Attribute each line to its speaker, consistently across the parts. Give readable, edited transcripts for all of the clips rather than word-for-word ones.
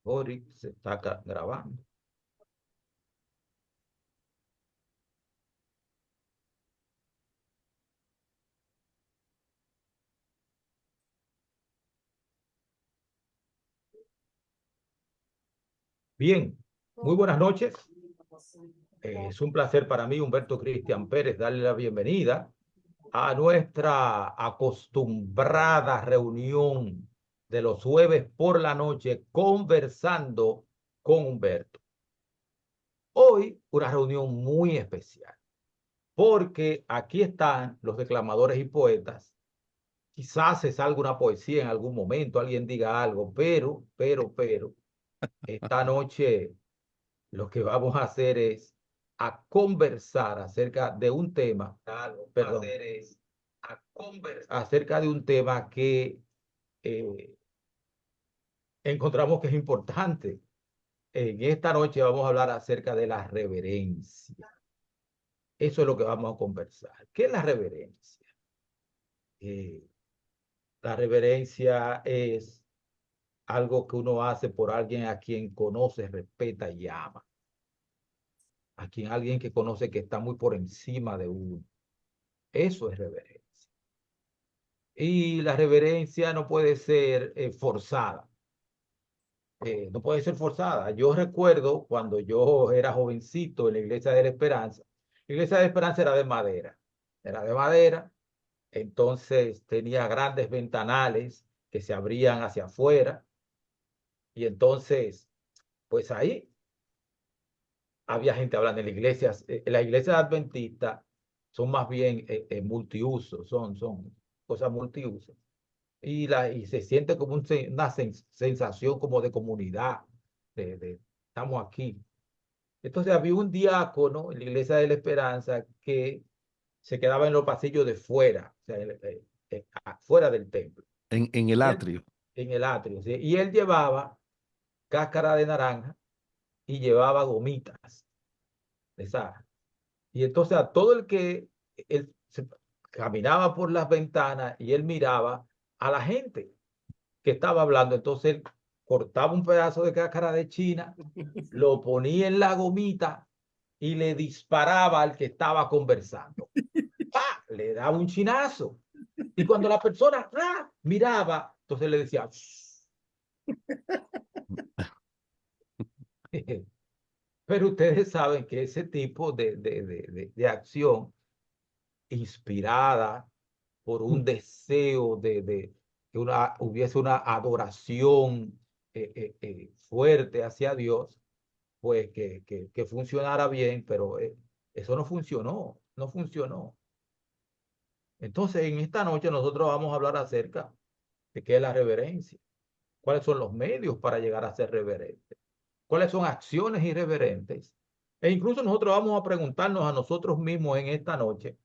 Speaker 1: Ori se está grabando. Bien, muy buenas noches. Es un placer para mí, Humberto Cristian Pérez, darle la bienvenida a nuestra acostumbrada reunión de los jueves por la noche, conversando con Humberto. Hoy una reunión muy especial, porque aquí están los declamadores y poetas. Quizás se salga una poesía en algún momento, alguien diga algo, pero, esta noche lo que vamos a hacer es a conversar acerca de un tema, perdón, acerca de un tema que eh, encontramos que es importante. En esta noche vamos a hablar acerca de la reverencia. Eso es lo que vamos a conversar. ¿Qué es la reverencia? Eh, la reverencia es algo que uno hace por alguien a quien conoce, respeta y ama. A quien alguien que conoce que está muy por encima de uno. Eso es reverencia. Y la reverencia no puede ser forzada. No puede ser forzada. Yo recuerdo cuando yo era jovencito en la Iglesia de la Esperanza. La Iglesia de la Esperanza era de madera. Era de madera. Entonces tenía grandes ventanales que se abrían hacia afuera. Y entonces, pues ahí había gente hablando en la iglesia. Las iglesias adventistas son más bien multiusos, son cosas multiusos. Y se siente como una sensación como de comunidad, estamos aquí. Entonces había un diácono en la iglesia de la Esperanza que se quedaba en los pasillos de fuera, o sea, fuera del templo,
Speaker 2: En el
Speaker 1: y él,
Speaker 2: atrio.
Speaker 1: en el atrio, ¿sí? Y él llevaba cáscara de naranja y llevaba gomitas de esa. Y entonces a todo el que él caminaba por las ventanas y él miraba a la gente que estaba hablando, entonces él cortaba un pedazo de cáscara de China, lo ponía en la gomita y le disparaba al que estaba conversando. ¡Pah! Le daba un chinazo. Y cuando la persona miraba, entonces le decía, pero ustedes saben que ese tipo de acción inspirada por un deseo de que hubiese una adoración fuerte hacia Dios, pues que funcionara bien, pero eso no funcionó, no funcionó. Entonces, en esta noche nosotros vamos a hablar acerca de qué es la reverencia, cuáles son los medios para llegar a ser reverentes, cuáles son acciones irreverentes. E incluso nosotros vamos a preguntarnos a nosotros mismos en esta noche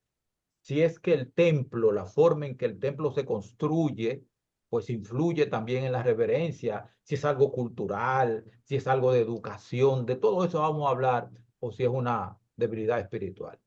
Speaker 1: si es que el templo, la forma en que el templo se construye, pues influye también en la reverencia, si es algo cultural, si es algo de educación, de todo eso vamos a hablar, o si es una debilidad espiritual.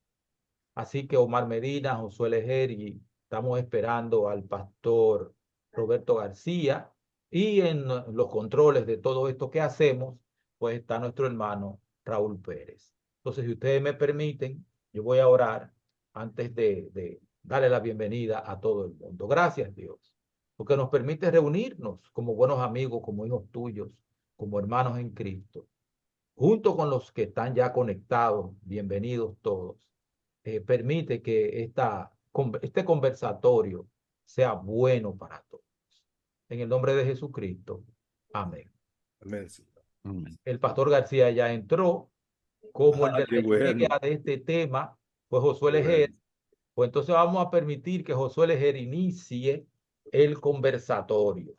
Speaker 1: Así que Omar Medina, Josué Lejer, y estamos esperando al pastor Roberto García, y en los controles de todo esto que hacemos, pues está nuestro hermano Raúl Pérez. Entonces, si ustedes me permiten, yo voy a orar antes de darle la bienvenida a todo el mundo. Gracias, Dios, porque nos permite reunirnos como buenos amigos, como hijos tuyos, como hermanos en Cristo, junto con los que están ya conectados. Bienvenidos todos. Permite que este conversatorio sea bueno para todos. En el nombre de Jesucristo. Amén.
Speaker 3: Amén, Señor.
Speaker 1: El pastor García ya entró, como el de
Speaker 3: Qué
Speaker 1: la
Speaker 3: bueno,
Speaker 1: idea de este tema fue Josué
Speaker 3: qué
Speaker 1: Lejer.
Speaker 3: bueno.
Speaker 1: Pues entonces vamos a permitir que Josué Lejer inicie el conversatorio.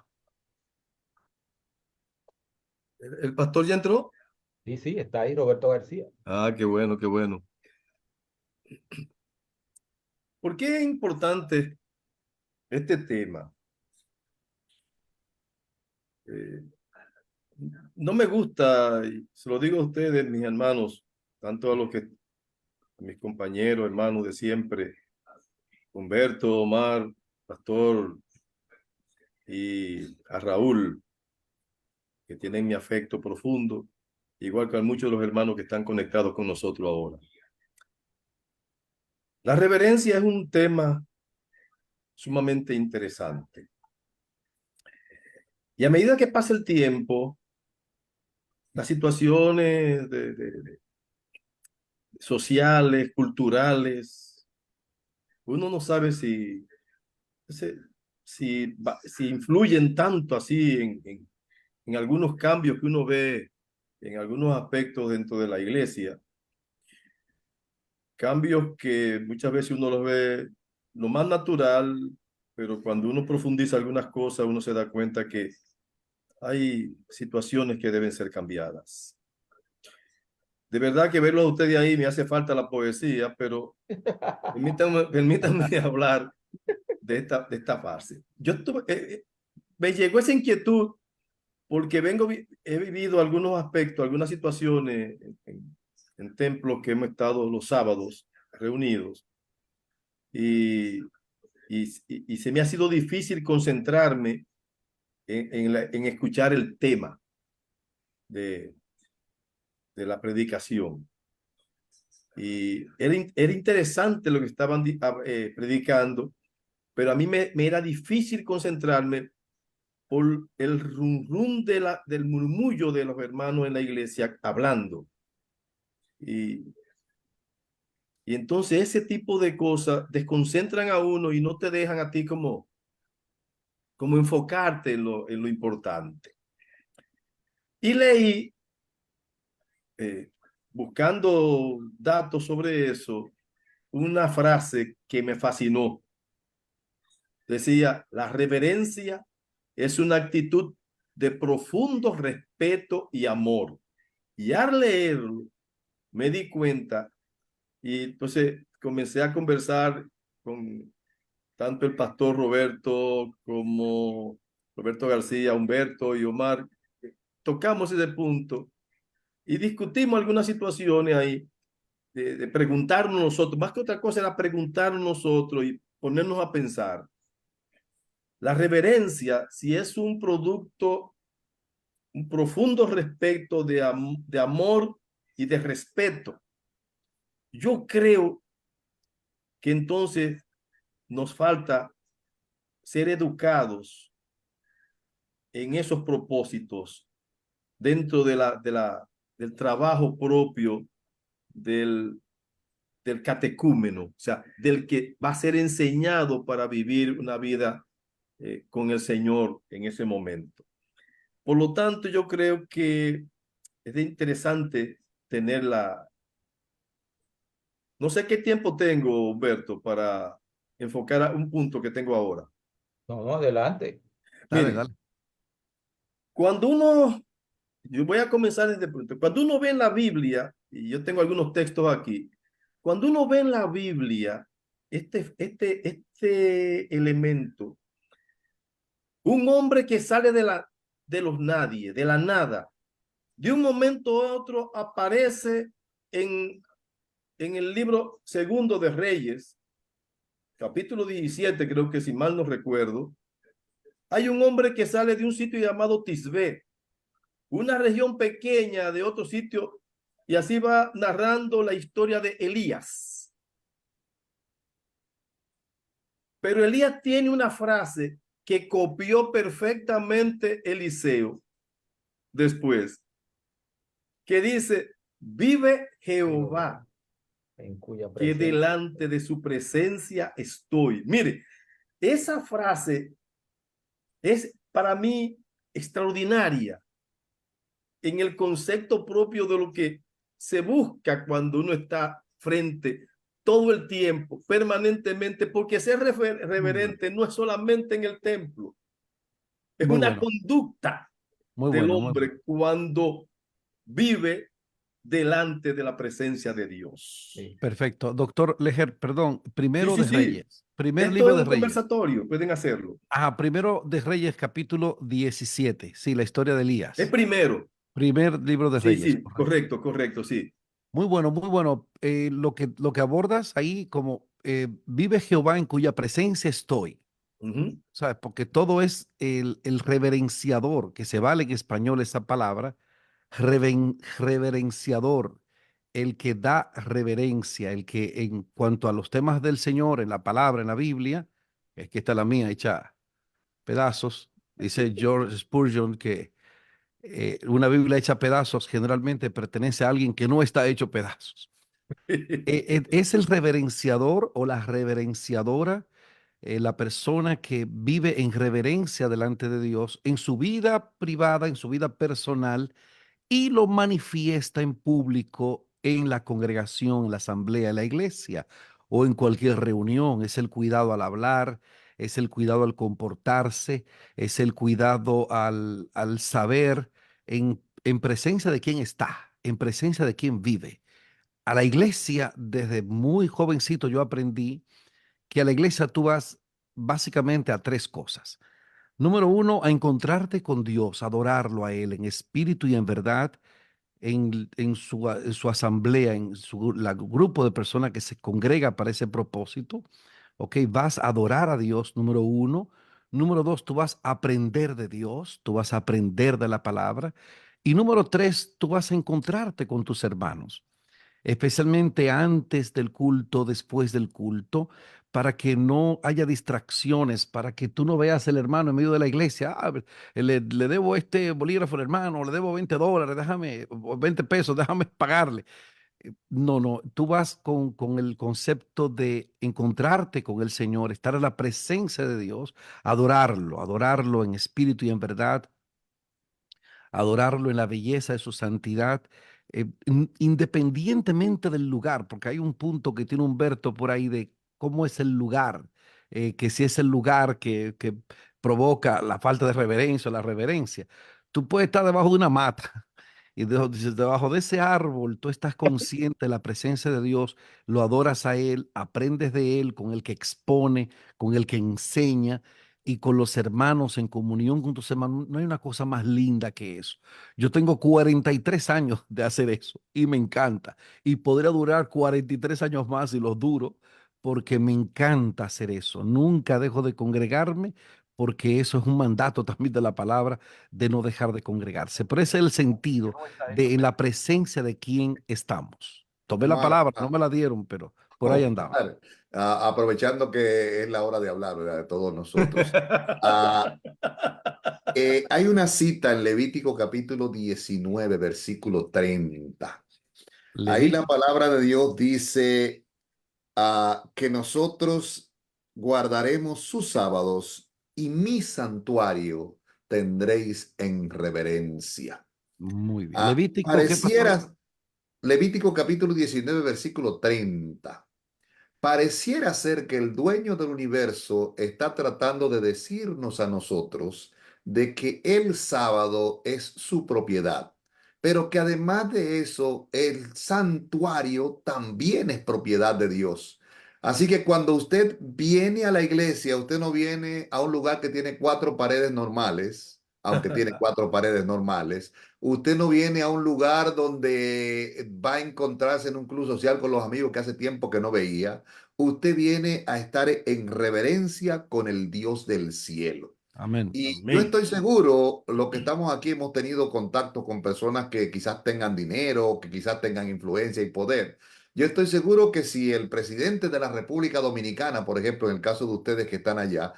Speaker 3: ¿El pastor ya entró?
Speaker 1: Sí, sí, está ahí Roberto García.
Speaker 3: Ah, qué bueno, qué bueno. ¿Por qué es importante este tema? Eh, no me gusta, y se lo digo a ustedes, mis hermanos, tanto a mis compañeros, hermanos de siempre, Humberto, Omar, pastor, y a Raúl. que tienen mi afecto profundo, igual que a muchos de los hermanos que están conectados con nosotros ahora. La reverencia es un tema sumamente interesante. Y a medida que pasa el tiempo, las situaciones sociales, culturales, uno no sabe si influyen tanto así en algunos cambios que uno ve en algunos aspectos dentro de la iglesia. Cambios que muchas veces uno los ve lo más natural, pero cuando uno profundiza algunas cosas, uno se da cuenta que hay situaciones que deben ser cambiadas. De verdad que verlo a ustedes ahí me hace falta la poesía, pero permítanme hablar de esta fase. Me llegó esa inquietud porque he vivido algunos aspectos, algunas situaciones en templos que hemos estado los sábados reunidos y, y se me ha sido difícil concentrarme en escuchar el tema de la predicación. Y era interesante lo que estaban predicando, pero a mí me era difícil concentrarme por el rum del murmullo de los hermanos en la iglesia hablando. Y entonces ese tipo de cosas desconcentran a uno y no te dejan a ti como enfocarte en lo importante. Y leí, buscando datos sobre eso, una frase que me fascinó. Decía, la reverencia es una actitud de profundo respeto y amor. Y al leerlo, me di cuenta y entonces comencé a conversar con tanto el pastor Roberto como Roberto García, Humberto y Omar. Tocamos ese punto y discutimos algunas situaciones ahí de preguntarnos nosotros, más que otra cosa era preguntarnos nosotros y ponernos a pensar. La reverencia, si es un producto, un profundo respeto de amor y de respeto, yo creo que entonces nos falta ser educados en esos propósitos dentro del trabajo propio del catecúmeno, o sea, del que va a ser enseñado para vivir una vida con el Señor en ese momento. Por lo tanto, yo creo que es interesante tener No sé qué tiempo tengo, Humberto, para enfocar a un punto que tengo ahora.
Speaker 1: No, no, adelante.
Speaker 2: Dale,
Speaker 3: Miren,
Speaker 2: dale.
Speaker 3: cuando yo voy a comenzar desde el punto, cuando uno ve en la Biblia, y yo tengo algunos textos aquí, cuando uno ve en la Biblia este elemento, un hombre que sale de los nadie, de la nada, de un momento a otro aparece en el libro segundo de Reyes, capítulo 17, creo que si mal no recuerdo, hay un hombre que sale de un sitio llamado Tisbé, una región pequeña de otro sitio, y así va narrando la historia de Elías. Pero Elías tiene una frase que copió perfectamente Eliseo después, que dice, vive Jehová,
Speaker 1: En cuya
Speaker 3: que
Speaker 1: presencia.
Speaker 3: delante de su presencia estoy. Mire, esa frase es para mí extraordinaria en el concepto propio de lo que se busca cuando uno está frente todo el tiempo, permanentemente, porque ser reverente no es solamente en el templo, es
Speaker 2: Muy
Speaker 3: una
Speaker 2: bueno,
Speaker 3: conducta
Speaker 2: muy
Speaker 3: del
Speaker 2: bueno, muy bueno.
Speaker 3: hombre cuando vive delante de la presencia de Dios.
Speaker 1: Sí.
Speaker 2: Perfecto. Doctor Leger, perdón,
Speaker 3: Sí,
Speaker 2: primero
Speaker 3: sí,
Speaker 2: de
Speaker 3: sí.
Speaker 2: Reyes, primer
Speaker 3: Esto
Speaker 2: libro
Speaker 3: es
Speaker 2: de
Speaker 3: un
Speaker 2: Reyes.
Speaker 3: conversatorio, pueden hacerlo.
Speaker 2: Ajá, primero de Reyes, capítulo 17. Sí, la historia de
Speaker 3: Es
Speaker 2: Elías.
Speaker 3: primero.
Speaker 2: Primer libro de
Speaker 3: Sí,
Speaker 2: Reyes,
Speaker 3: sí,
Speaker 2: correcto.
Speaker 3: correcto, correcto, sí.
Speaker 2: Muy bueno, muy bueno. Lo que abordas ahí como vive Jehová en cuya presencia estoy.
Speaker 3: Ujú.
Speaker 2: ¿sabes? Porque todo es el reverenciador, que se vale en español esa palabra, reverenciador, el que da reverencia, el que en cuanto a los temas del Señor, en la palabra, en la Biblia, es que está la mía hecha pedazos, dice George Spurgeon que una Biblia hecha pedazos generalmente pertenece a alguien que no está hecho pedazos. Es el reverenciador o la reverenciadora, la persona que vive en reverencia delante de Dios en su vida privada, en su vida personal, y lo manifiesta en público en la congregación, en la asamblea, en la iglesia o en cualquier reunión. Es el cuidado al hablar, es el cuidado al comportarse, es el cuidado al saber en presencia de quién está, en presencia de quién vive. A la iglesia, desde muy jovencito yo aprendí que a la iglesia tú vas básicamente a tres cosas. Número uno, a encontrarte con Dios, adorarlo a Él en espíritu y en verdad, en su asamblea, grupo de personas que se congrega para ese propósito. Ok, vas a adorar a Dios, número uno. Número dos, tú vas a aprender de Dios, tú vas a aprender de la palabra. Y número tres, tú vas a encontrarte con tus hermanos, especialmente antes del culto, después del culto, para que no haya distracciones, para que tú no veas el hermano en medio de la iglesia. Le debo este bolígrafo al hermano, le debo $20, déjame, o 20 pesos, déjame pagarle. No, no, tú vas con el concepto de encontrarte con el Señor, estar en la presencia de Dios, adorarlo, adorarlo en espíritu y en verdad, adorarlo en la belleza de su santidad, independientemente del lugar, porque hay un punto que tiene Humberto por ahí de cómo es el lugar, que si es el lugar que provoca la falta de reverencia o la reverencia. Tú puedes estar debajo de una mata y debajo de ese árbol tú estás consciente de la presencia de Dios, lo adoras a Él, aprendes de Él, con el que expone, con el que enseña y con los hermanos, en comunión con tus hermanos. No hay una cosa más linda que eso. Yo tengo 43 años de hacer eso y me encanta. Y podría durar 43 años más si los duro, porque me encanta hacer eso. Nunca dejo de congregarme, porque eso es un mandato también de la palabra, de no dejar de congregarse. Pero ese es el sentido de en la presencia de quien estamos. Tomé la
Speaker 4: Hermano,
Speaker 2: palabra, no me la dieron, pero por ahí andaba.
Speaker 4: Omar, aprovechando que es la hora de hablar, ¿verdad? De todos nosotros. Ah, Hay una cita en Levítico capítulo 19, versículo 30. Ahí la
Speaker 2: Levítico.
Speaker 4: palabra de Dios dice que nosotros guardaremos sus sábados y mi santuario tendréis en reverencia.
Speaker 2: Muy bien. Levítico, ¿qué pasó?
Speaker 4: Pareciera, Levítico capítulo 19, versículo 30. Pareciera ser que el dueño del universo está tratando de decirnos a nosotros de que el sábado es su propiedad, pero que además de eso, el santuario también es propiedad de Dios. Así que cuando usted viene a la iglesia, usted no viene a un lugar que tiene cuatro paredes normales, aunque tiene cuatro paredes normales. Usted no viene a un lugar donde va a encontrarse en un club social con los amigos que hace tiempo que no veía. Usted viene a estar en reverencia con el Dios del cielo.
Speaker 2: Amén.
Speaker 4: Y yo
Speaker 3: Amén.
Speaker 4: estoy seguro, los que estamos aquí hemos tenido contacto con personas que quizás tengan dinero, que quizás tengan influencia y poder. Yo estoy seguro que si el presidente de la República Dominicana, por ejemplo, en el caso de ustedes que están allá,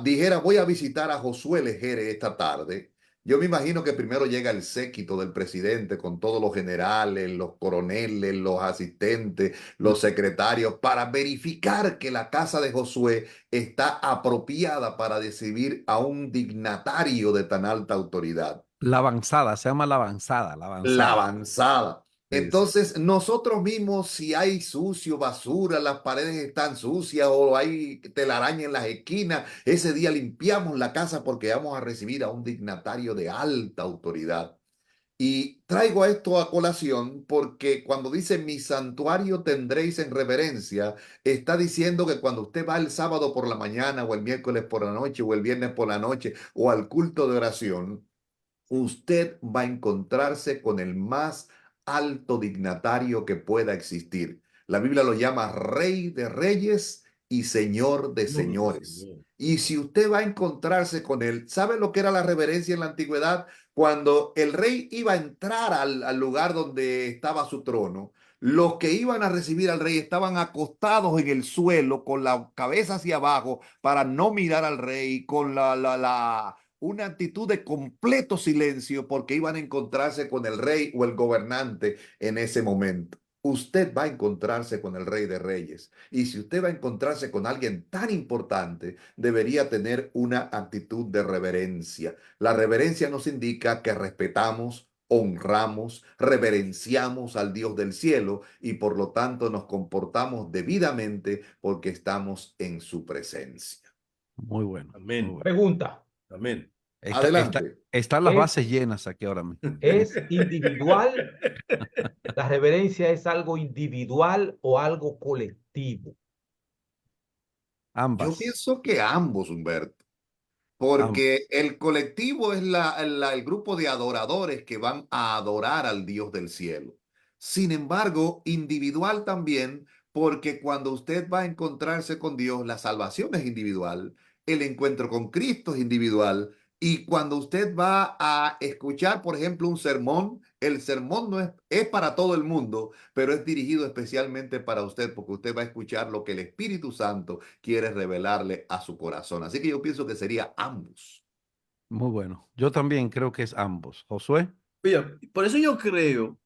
Speaker 4: dijera voy a visitar a Josué Legere esta tarde, yo me imagino que primero llega el séquito del presidente con todos los generales, los coroneles, los asistentes, los secretarios, para verificar que la casa de Josué está apropiada para recibir a un dignatario de tan alta autoridad.
Speaker 2: La avanzada, se llama la avanzada, la
Speaker 4: La
Speaker 2: avanzada.
Speaker 4: avanzada.
Speaker 2: Sí, sí.
Speaker 4: Entonces, nosotros mismos, si hay sucio, basura, las paredes están sucias o hay telaraña en las esquinas, ese día limpiamos la casa porque vamos a recibir a un dignatario de alta autoridad. Y traigo esto a colación porque cuando dice mi santuario tendréis en reverencia, está diciendo que cuando usted va el sábado por la mañana o el miércoles por la noche o el viernes por la noche o al culto de oración, usted va a encontrarse con el más alto dignatario que pueda existir. La Biblia lo llama Rey de Reyes y Señor de
Speaker 3: Gloria al
Speaker 4: señores.
Speaker 3: Señor.
Speaker 4: Y si usted va a encontrarse con él, ¿sabe lo que era la reverencia en la antigüedad? Cuando el rey iba a entrar al lugar donde estaba su trono, los que iban a recibir al rey estaban acostados en el suelo con la cabeza hacia abajo para no mirar al rey, con una actitud de completo silencio porque iban a encontrarse con el rey o el gobernante en ese momento. Usted va a encontrarse con el Rey de Reyes. Y si usted va a encontrarse con alguien tan importante, debería tener una actitud de reverencia. La reverencia nos indica que respetamos, honramos, reverenciamos al Dios del cielo y por lo tanto nos comportamos debidamente porque estamos en su presencia.
Speaker 2: Muy bueno. Muy
Speaker 3: Amén.
Speaker 2: bueno.
Speaker 1: Pregunta,
Speaker 3: Amén.
Speaker 4: Adelante.
Speaker 2: Están las
Speaker 1: ¿es,
Speaker 2: bases llenas aquí ahora mismo.
Speaker 1: es individual? ¿La reverencia es algo individual o algo colectivo?
Speaker 4: Yo
Speaker 2: Ambas.
Speaker 4: pienso que ambos, Humberto.
Speaker 2: Am-
Speaker 4: Porque el colectivo es el grupo de adoradores que van a adorar al Dios del cielo. Sin embargo, individual también, porque cuando usted va a encontrarse con Dios, la salvación es individual, el encuentro con Cristo es individual, y cuando usted va a escuchar, por ejemplo, un sermón, el sermón no es para todo el mundo, pero es dirigido especialmente para usted, porque usted va a escuchar lo que el Espíritu Santo quiere revelarle a su corazón. Así que yo pienso que sería ambos.
Speaker 2: Muy bueno. Yo también creo que es ambos. Josué.
Speaker 3: Mira, por eso yo creo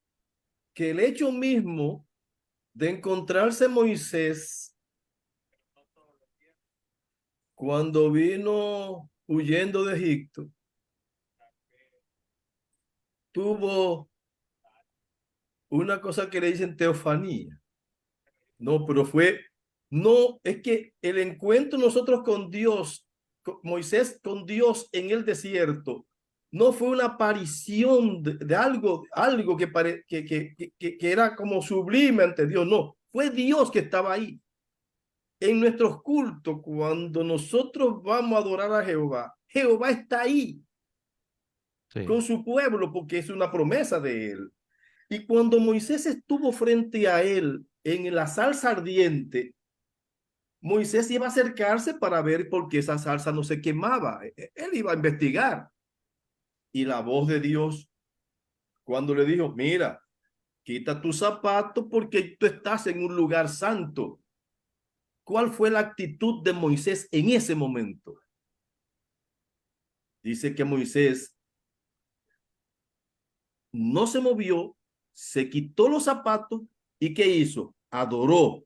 Speaker 3: que el hecho mismo de encontrarse Moisés cuando vino huyendo de Egipto, tuvo una cosa que le dicen teofanía. No, pero no, es que el encuentro nosotros con Dios, Moisés con Dios en el desierto, no fue una aparición de algo que era como sublime ante Dios, no, fue Dios que estaba ahí. En nuestros cultos, cuando nosotros vamos a adorar a Jehová, Jehová está ahí
Speaker 2: Sí.
Speaker 3: con su pueblo porque es una promesa de él. Y cuando Moisés estuvo frente a él en la salsa ardiente, Moisés iba a acercarse para ver por qué esa salsa no se quemaba. Él iba a investigar. Y la voz de Dios, cuando le dijo, mira, quita tu zapato porque tú estás en un lugar santo. ¿Cuál fue la actitud de Moisés en ese momento? Dice que Moisés no se movió, se quitó los zapatos y ¿qué hizo? Adoró,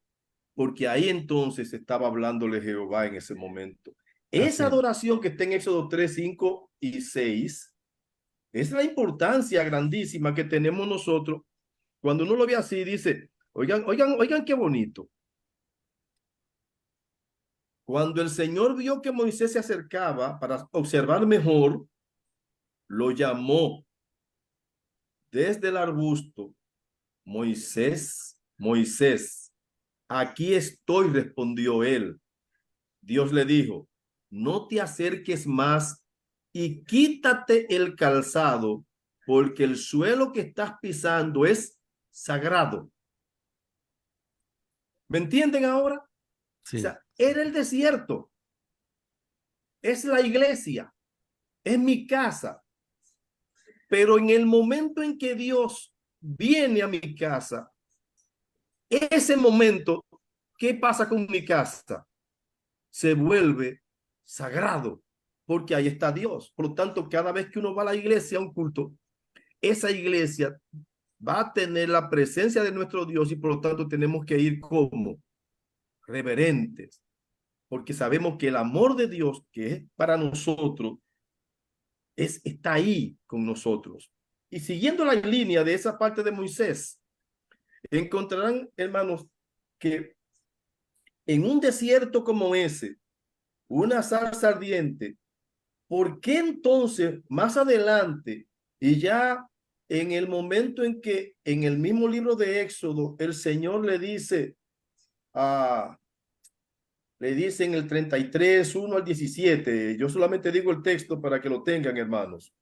Speaker 3: porque ahí entonces estaba hablándole Jehová en ese momento. Esa
Speaker 2: Así.
Speaker 3: adoración que está en Éxodo 3, 5 y 6 es la importancia grandísima que tenemos nosotros. Cuando uno lo ve así, dice, oigan qué bonito. Cuando el Señor vio que Moisés se acercaba para observar mejor, lo llamó desde el arbusto. Moisés, Moisés, aquí estoy, respondió él. Dios le dijo, no te acerques más y quítate el calzado, porque el suelo que estás pisando es sagrado. ¿Me entienden ahora? O
Speaker 2: Sí.
Speaker 3: sea, era el desierto, es la iglesia, es mi casa. Pero en el momento en que Dios viene a mi casa, ese momento, ¿qué pasa con mi casa? Se vuelve sagrado, porque ahí está Dios. Por lo tanto, cada vez que uno va a la iglesia, a un culto, esa iglesia va a tener la presencia de nuestro Dios y por lo tanto tenemos que ir como reverentes, porque sabemos que el amor de Dios que es para nosotros está ahí con nosotros. Y siguiendo la línea de esa parte de Moisés, encontrarán, hermanos, que en un desierto como ese, una zarza ardiente, ¿por qué entonces más adelante y ya en el momento en que en el mismo libro de Éxodo el Señor le dice en el 33, 1 al 17, yo solamente digo el texto para que lo tengan, hermanos.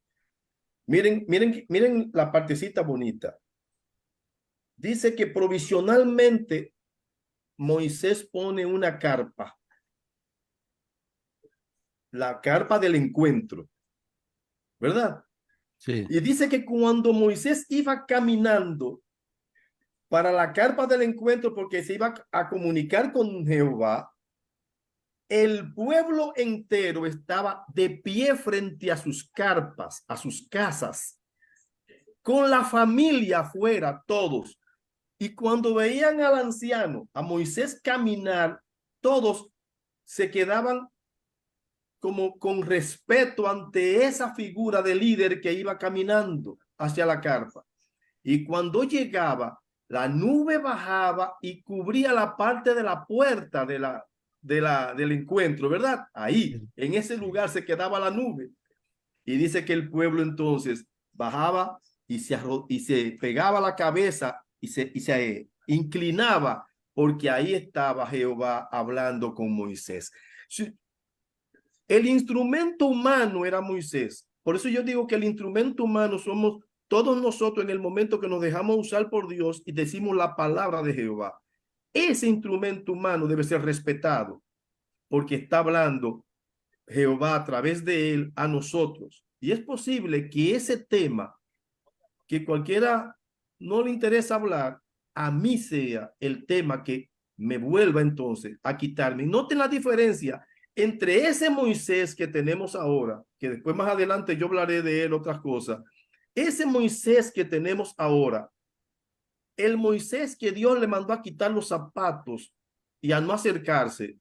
Speaker 3: Miren la partecita bonita. Dice que provisionalmente Moisés pone una carpa, la carpa del encuentro, ¿verdad?
Speaker 2: Sí.
Speaker 3: Y dice que cuando Moisés iba caminando para la carpa del encuentro, porque se iba a comunicar con Jehová, el pueblo entero estaba de pie frente a sus carpas, a sus casas, con la familia afuera, todos. Y cuando veían al anciano, a Moisés caminar, todos se quedaban como con respeto ante esa figura de líder que iba caminando hacia la carpa. Y cuando llegaba, la nube bajaba y cubría la parte de la puerta del encuentro, ¿verdad? Ahí, en ese lugar se quedaba la nube. Y dice que el pueblo entonces bajaba y se pegaba la cabeza y se inclinaba porque ahí estaba Jehová hablando con Moisés. El instrumento humano era Moisés. Por eso yo digo que el instrumento humano somos todos nosotros en el momento que nos dejamos usar por Dios y decimos la palabra de Jehová. Ese instrumento humano debe ser respetado porque está hablando Jehová a través de él a nosotros. Y es posible que ese tema que cualquiera no le interesa hablar, a mí sea el tema que me vuelva entonces a quitarme. Noten la diferencia entre ese Moisés que tenemos ahora, que después más adelante yo hablaré de él otras cosas, ese Moisés que tenemos ahora, el Moisés que Dios le mandó a quitar los zapatos y a no acercarse,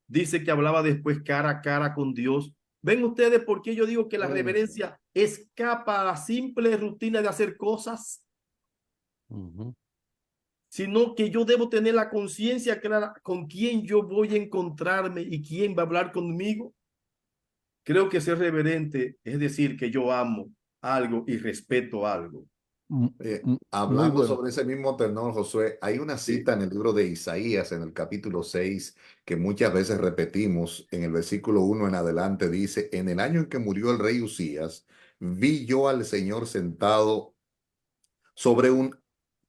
Speaker 3: dice que hablaba después cara a cara con Dios. ¿Ven ustedes por qué yo digo que la reverencia escapa a la simple rutina de hacer cosas? Sino que yo debo tener la conciencia clara con quién yo voy a encontrarme y quién va a hablar conmigo. Creo que ser reverente es decir que yo amo algo y respeto algo.
Speaker 2: Muy
Speaker 4: Hablando
Speaker 2: bueno.
Speaker 4: sobre ese mismo tenor, Josué, hay una cita en el libro de Isaías, en el capítulo 6, que muchas veces repetimos. En el versículo 1 en adelante dice: en el año en que murió el rey Usías, vi yo al Señor sentado sobre un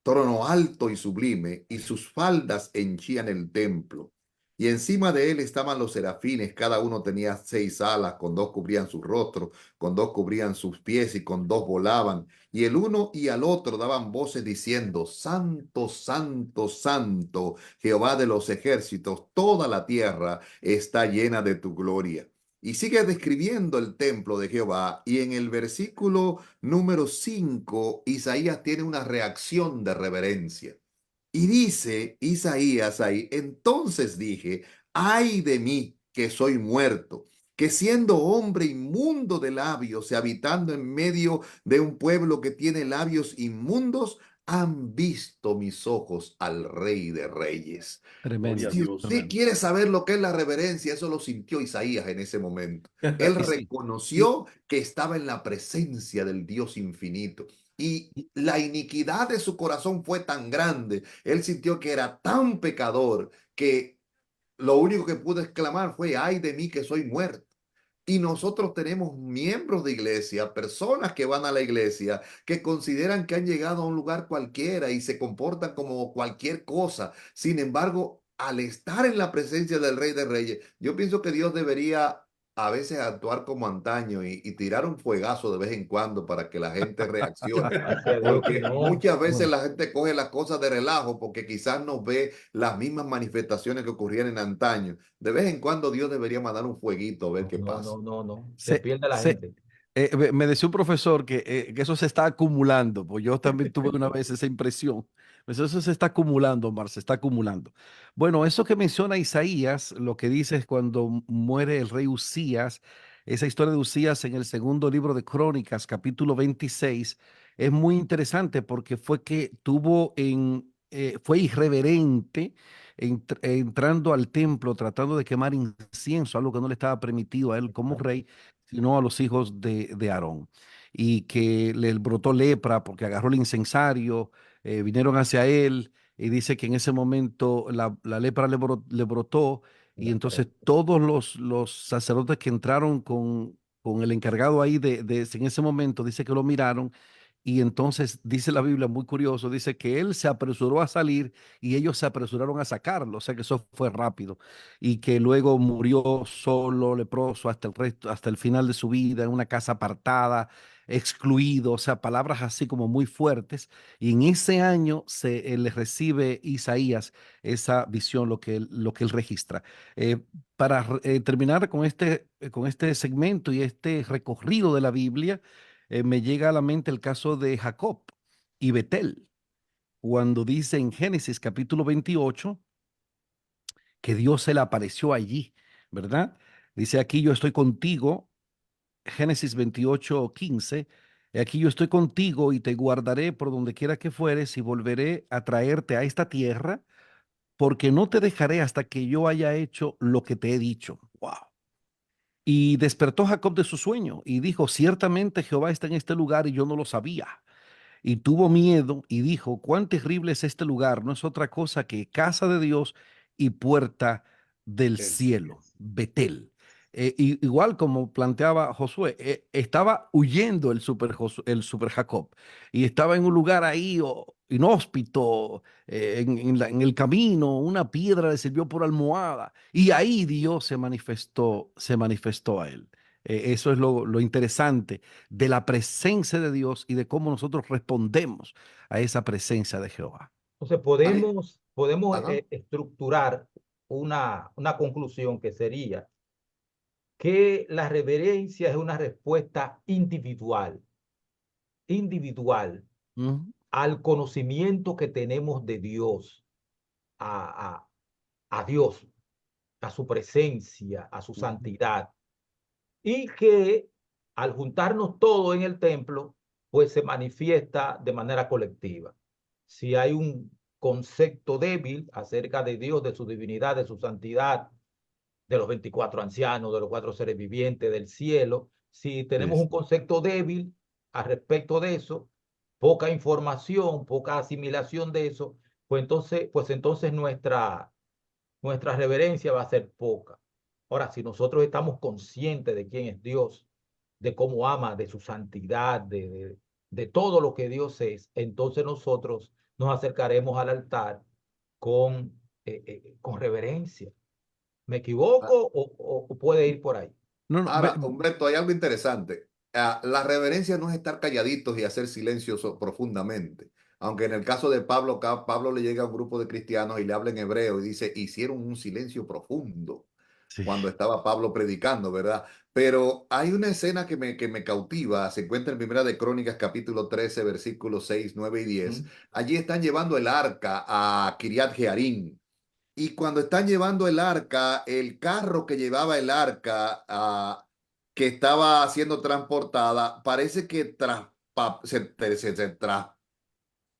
Speaker 4: trono alto y sublime, y sus faldas henchían el templo. Y encima de él estaban los serafines, cada uno tenía 6 alas, con 2 cubrían su rostro, con 2 cubrían sus pies y con 2 volaban. Y el uno y al otro daban voces diciendo: Santo, Santo, Santo, Jehová de los ejércitos, toda la tierra está llena de tu gloria. Y sigue describiendo el templo de Jehová, y en el versículo número 5, Isaías tiene una reacción de reverencia. Y dice Isaías ahí: entonces dije, ay de mí que soy muerto, que siendo hombre inmundo de labios y habitando en medio de un pueblo que tiene labios inmundos, han visto mis ojos al Rey de Reyes.
Speaker 3: Gloria a
Speaker 2: Tremendo,
Speaker 4: Si
Speaker 3: Dios.
Speaker 4: usted
Speaker 2: tremendo.
Speaker 4: quiere saber lo que es la reverencia, eso lo sintió Isaías en ese momento. Él
Speaker 2: Y sí, y,
Speaker 4: reconoció que estaba en la presencia del Dios infinito. Y la iniquidad de su corazón fue tan grande, él sintió que era tan pecador, que lo único que pudo exclamar fue: ay de mí que soy muerto. Y nosotros tenemos miembros de iglesia, personas que van a la iglesia, que consideran que han llegado a un lugar cualquiera y se comportan como cualquier cosa. Sin embargo, al estar en la presencia del Rey de Reyes, yo pienso que Dios debería a veces actuar como antaño y tirar un fuegazo de vez en cuando para que la gente reaccione.
Speaker 1: Gracias a Dios que
Speaker 4: Porque
Speaker 1: no.
Speaker 4: muchas veces la gente coge las cosas de relajo porque quizás no ve las mismas manifestaciones que ocurrían en antaño. De vez en cuando Dios debería mandar un fueguito a ver
Speaker 1: No,
Speaker 4: qué
Speaker 1: no,
Speaker 4: pasa.
Speaker 1: no, no, no. Se
Speaker 2: se,
Speaker 1: pierde la
Speaker 2: se,
Speaker 1: gente.
Speaker 2: me decía un profesor que eso se está acumulando, pues yo también tuve una vez esa impresión. Pues eso se está acumulando, Omar, se está acumulando. Bueno, eso que menciona Isaías, lo que dice es cuando muere el rey Usías, esa historia de Usías en el segundo libro de Crónicas, capítulo 26, es muy interesante porque fue que fue irreverente entrando al templo, tratando de quemar incienso, algo que no le estaba permitido a él como rey, sino a los hijos de Aarón. Y que le brotó lepra porque agarró el incensario, vinieron hacia él y dice que en ese momento la lepra le brotó y
Speaker 1: La
Speaker 2: entonces
Speaker 1: frente.
Speaker 2: todos los sacerdotes que entraron con el encargado ahí en ese momento, dice que lo miraron Y entonces dice la Biblia, muy curioso, dice que él se apresuró a salir y ellos se apresuraron a sacarlo, o sea que eso fue rápido. Y que luego murió solo, leproso, hasta el resto, hasta el final de su vida, en una casa apartada, excluido, o sea, palabras así como muy fuertes. Y en ese año le recibe Isaías esa visión, lo que él registra. Para terminar con este segmento y este recorrido de la Biblia, me llega a la mente el caso de Jacob y Betel, cuando dice en Génesis capítulo 28 que Dios se le apareció allí, ¿verdad? Dice aquí yo estoy contigo, Génesis 28:15, aquí yo estoy contigo y te guardaré por donde quiera que fueres y volveré a traerte a esta tierra, porque no te dejaré hasta que yo haya hecho lo que te he dicho. Wow. Y despertó Jacob de su sueño y dijo, ciertamente Jehová está en este lugar y yo no lo sabía. Y tuvo miedo y dijo, cuán terrible es este lugar, no es otra cosa que casa de Dios y puerta del
Speaker 4: El
Speaker 2: cielo, Betel. Igual como planteaba Josué, estaba huyendo el super Jacob y estaba en un lugar ahí inhóspito, en el camino, una piedra le sirvió por almohada y ahí Dios se manifestó a él. Eso es lo interesante de la presencia de Dios y de cómo nosotros respondemos a esa presencia de Jehová.
Speaker 1: Entonces
Speaker 4: Ay,
Speaker 1: podemos
Speaker 4: ajá.
Speaker 1: estructurar una conclusión que sería que la reverencia es una respuesta individual
Speaker 2: Ujú,
Speaker 1: al conocimiento que tenemos de Dios, a, a, a Dios, a su presencia, a su
Speaker 2: ujú.
Speaker 1: santidad, y que al juntarnos todos en el templo, pues se manifiesta de manera colectiva. Si hay un concepto débil acerca de Dios, de su divinidad, de su santidad, de los 24 ancianos, de los cuatro seres vivientes del cielo, si
Speaker 2: Sí,
Speaker 1: tenemos un
Speaker 2: sí.
Speaker 1: concepto débil al respecto de eso, poca información, poca asimilación de eso, pues entonces nuestra reverencia va a ser poca. Ahora, si nosotros estamos conscientes de quién es Dios, de cómo ama, de su santidad, de todo lo que Dios es, entonces nosotros nos acercaremos al altar con reverencia. ¿Me equivoco o puede ir por ahí?
Speaker 2: No, no,
Speaker 4: Ahora, Humberto, hay algo interesante. La reverencia no es estar calladitos y hacer silencio profundamente. Aunque en el caso de Pablo, Pablo le llega a un grupo de cristianos y le habla en hebreo y dice, hicieron un silencio profundo
Speaker 2: sí.
Speaker 4: cuando estaba Pablo predicando, ¿verdad? Pero hay una escena que me cautiva, se encuentra en Primera de Crónicas, capítulo 13, versículos 6, 9 y 10.
Speaker 1: ¿Mm?
Speaker 4: Allí están llevando el arca a Kiriat Jearim. Y cuando están llevando el arca, el carro que llevaba el arca, que estaba siendo transportada, parece que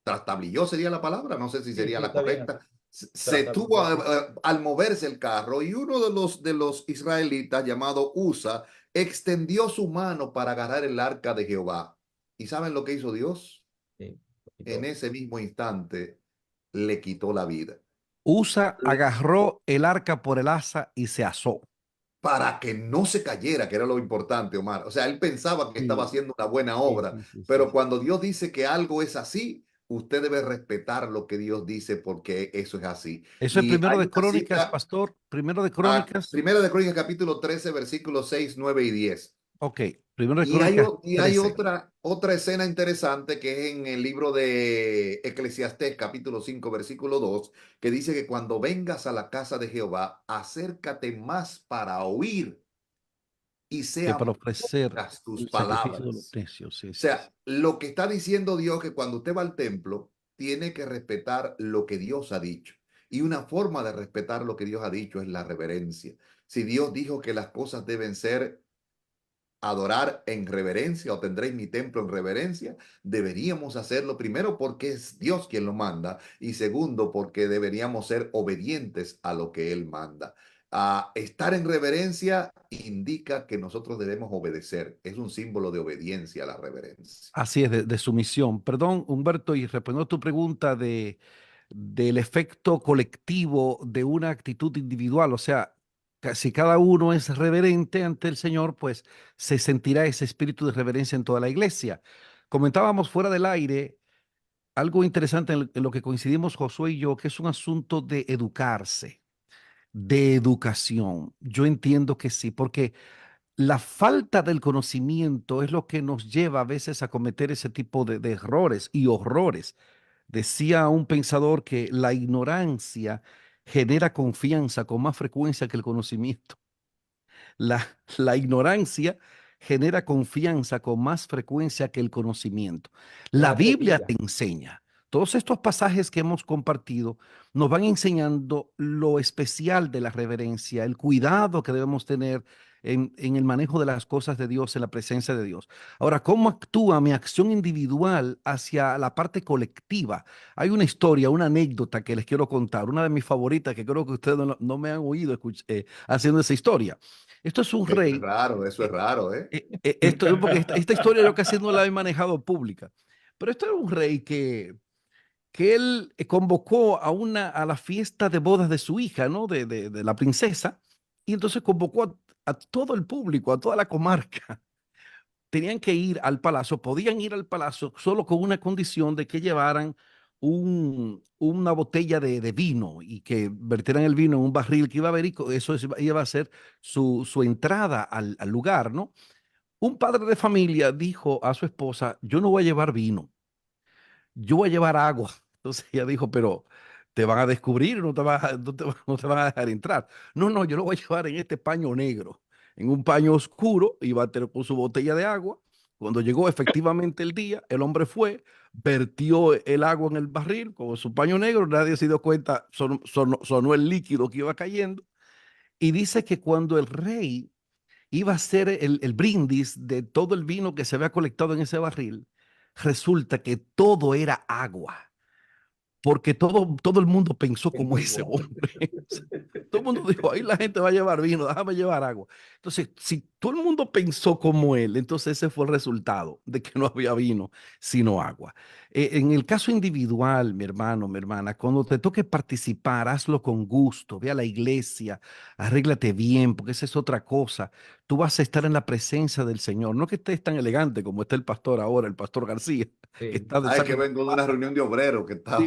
Speaker 4: trastablilló, sería la palabra, no sé si
Speaker 1: Sí,
Speaker 4: sería
Speaker 1: sí,
Speaker 4: la
Speaker 1: está bien.
Speaker 4: correcta. Se tuvo,
Speaker 1: Trastabilló, sí.
Speaker 4: al moverse el carro y uno de los israelitas llamado Usa extendió su mano para agarrar el arca de Jehová. ¿Y saben lo que hizo Dios?
Speaker 1: Sí, y
Speaker 4: En
Speaker 1: todo.
Speaker 4: ese mismo instante le quitó la vida.
Speaker 2: Usa agarró el arca por el asa y se asó.
Speaker 4: Para que no se cayera, que era lo importante, Omar. O sea, él pensaba que estaba
Speaker 2: Sí,
Speaker 4: haciendo una buena
Speaker 2: sí,
Speaker 4: obra,
Speaker 2: sí, sí, sí,
Speaker 4: pero
Speaker 2: sí.
Speaker 4: cuando Dios dice que algo es así, usted debe respetar lo que Dios dice porque eso es así.
Speaker 2: Eso es
Speaker 4: Y
Speaker 2: primero
Speaker 4: hay
Speaker 2: de
Speaker 4: una
Speaker 2: Crónicas,
Speaker 4: cita,
Speaker 2: pastor. Primero de Crónicas.
Speaker 4: Primera de Crónicas, capítulo 13, versículos 6, 9 y 10.
Speaker 2: Ok, primero de Crónicas
Speaker 4: Y hay
Speaker 2: 13.
Speaker 4: otra escena interesante que es en el libro de Eclesiastés, capítulo 5 versículo 2 que dice que cuando vengas a la casa de Jehová, acércate más para oír y
Speaker 2: Que para
Speaker 4: sean
Speaker 2: ofrecer
Speaker 4: pocas tus
Speaker 2: el sacrificio de los
Speaker 4: palabras.
Speaker 2: necios. Sí,
Speaker 4: O
Speaker 2: sí, sí.
Speaker 4: sea, lo que está diciendo Dios que cuando usted va al templo, tiene que respetar lo que Dios ha dicho. Y una forma de respetar lo que Dios ha dicho es la reverencia. Si Dios dijo que las cosas deben ser adorar en reverencia o tendréis mi templo en reverencia, deberíamos hacerlo primero porque es Dios quien lo manda y segundo porque deberíamos ser obedientes a lo que Él manda. Estar en reverencia indica que nosotros debemos obedecer. Es un símbolo de obediencia la reverencia.
Speaker 2: Así es, de sumisión. Perdón, Humberto, y respondiendo a tu pregunta del efecto colectivo de una actitud individual, o sea, si cada uno es reverente ante el Señor, pues se sentirá ese espíritu de reverencia en toda la iglesia. Comentábamos fuera del aire algo interesante en lo que coincidimos Josué y yo, que es un asunto de educarse, de educación. Yo entiendo que sí, porque la falta del conocimiento es lo que nos lleva a veces a cometer ese tipo de errores y horrores. Decía un pensador que la ignorancia genera confianza con más frecuencia que el conocimiento. La, la ignorancia genera confianza con más frecuencia que el conocimiento. La
Speaker 1: Una
Speaker 2: Biblia
Speaker 1: tetilla.
Speaker 2: te enseña. Todos estos pasajes que hemos compartido nos van enseñando lo especial de la reverencia, el cuidado que debemos tener en el manejo de las cosas de Dios, en la presencia de Dios. Ahora, ¿cómo actúa mi acción individual hacia la parte colectiva? Hay una historia, una anécdota que les quiero contar, una de mis favoritas que creo que ustedes no me han oído haciendo esa historia. Esto es un rey.
Speaker 4: Eso es raro, ¿eh?
Speaker 2: Esto, porque esta historia yo casi no la he manejado pública. Pero esto era un rey que él convocó a la fiesta de bodas de su hija, ¿no? De la princesa. Y entonces convocó a todo el público, a toda la comarca. Tenían que ir al palacio, podían ir al palacio solo con una condición de que llevaran una botella de vino y que vertieran el vino en un barril que iba a haber y eso iba a ser su entrada al lugar, ¿no? Un padre de familia dijo a su esposa, yo no voy a llevar vino, yo voy a llevar agua. Entonces ella dijo, pero te van a descubrir, no te van a dejar entrar. No, no, yo lo voy a llevar en este paño negro, en un paño oscuro, y va a tener con su botella de agua. Cuando llegó efectivamente el día, el hombre fue, vertió el agua en el barril con su paño negro, nadie se dio cuenta, sonó el líquido que iba cayendo, y dice que cuando el rey iba a ser el brindis de todo el vino que se había colectado en ese barril, resulta que todo era agua, porque todo el mundo pensó
Speaker 1: Es
Speaker 2: como
Speaker 1: muy
Speaker 2: ese
Speaker 1: bueno.
Speaker 2: hombre. Todo el mundo dijo, ahí la gente va a llevar vino, déjame llevar agua. Entonces, si todo el mundo pensó como él, entonces ese fue el resultado de que no había vino, sino agua. En el caso individual, mi hermano, mi hermana, cuando te toque participar, hazlo con gusto, ve a la iglesia, arréglate bien, porque esa es otra cosa. Tú vas a estar en la presencia del Señor, no que estés tan elegante como está el pastor ahora, el pastor García, que
Speaker 1: Sí.
Speaker 2: está de
Speaker 4: Ay, que
Speaker 2: saco y
Speaker 4: vengo de una
Speaker 2: corbata.
Speaker 4: reunión de obreros que
Speaker 2: Sí,
Speaker 4: está.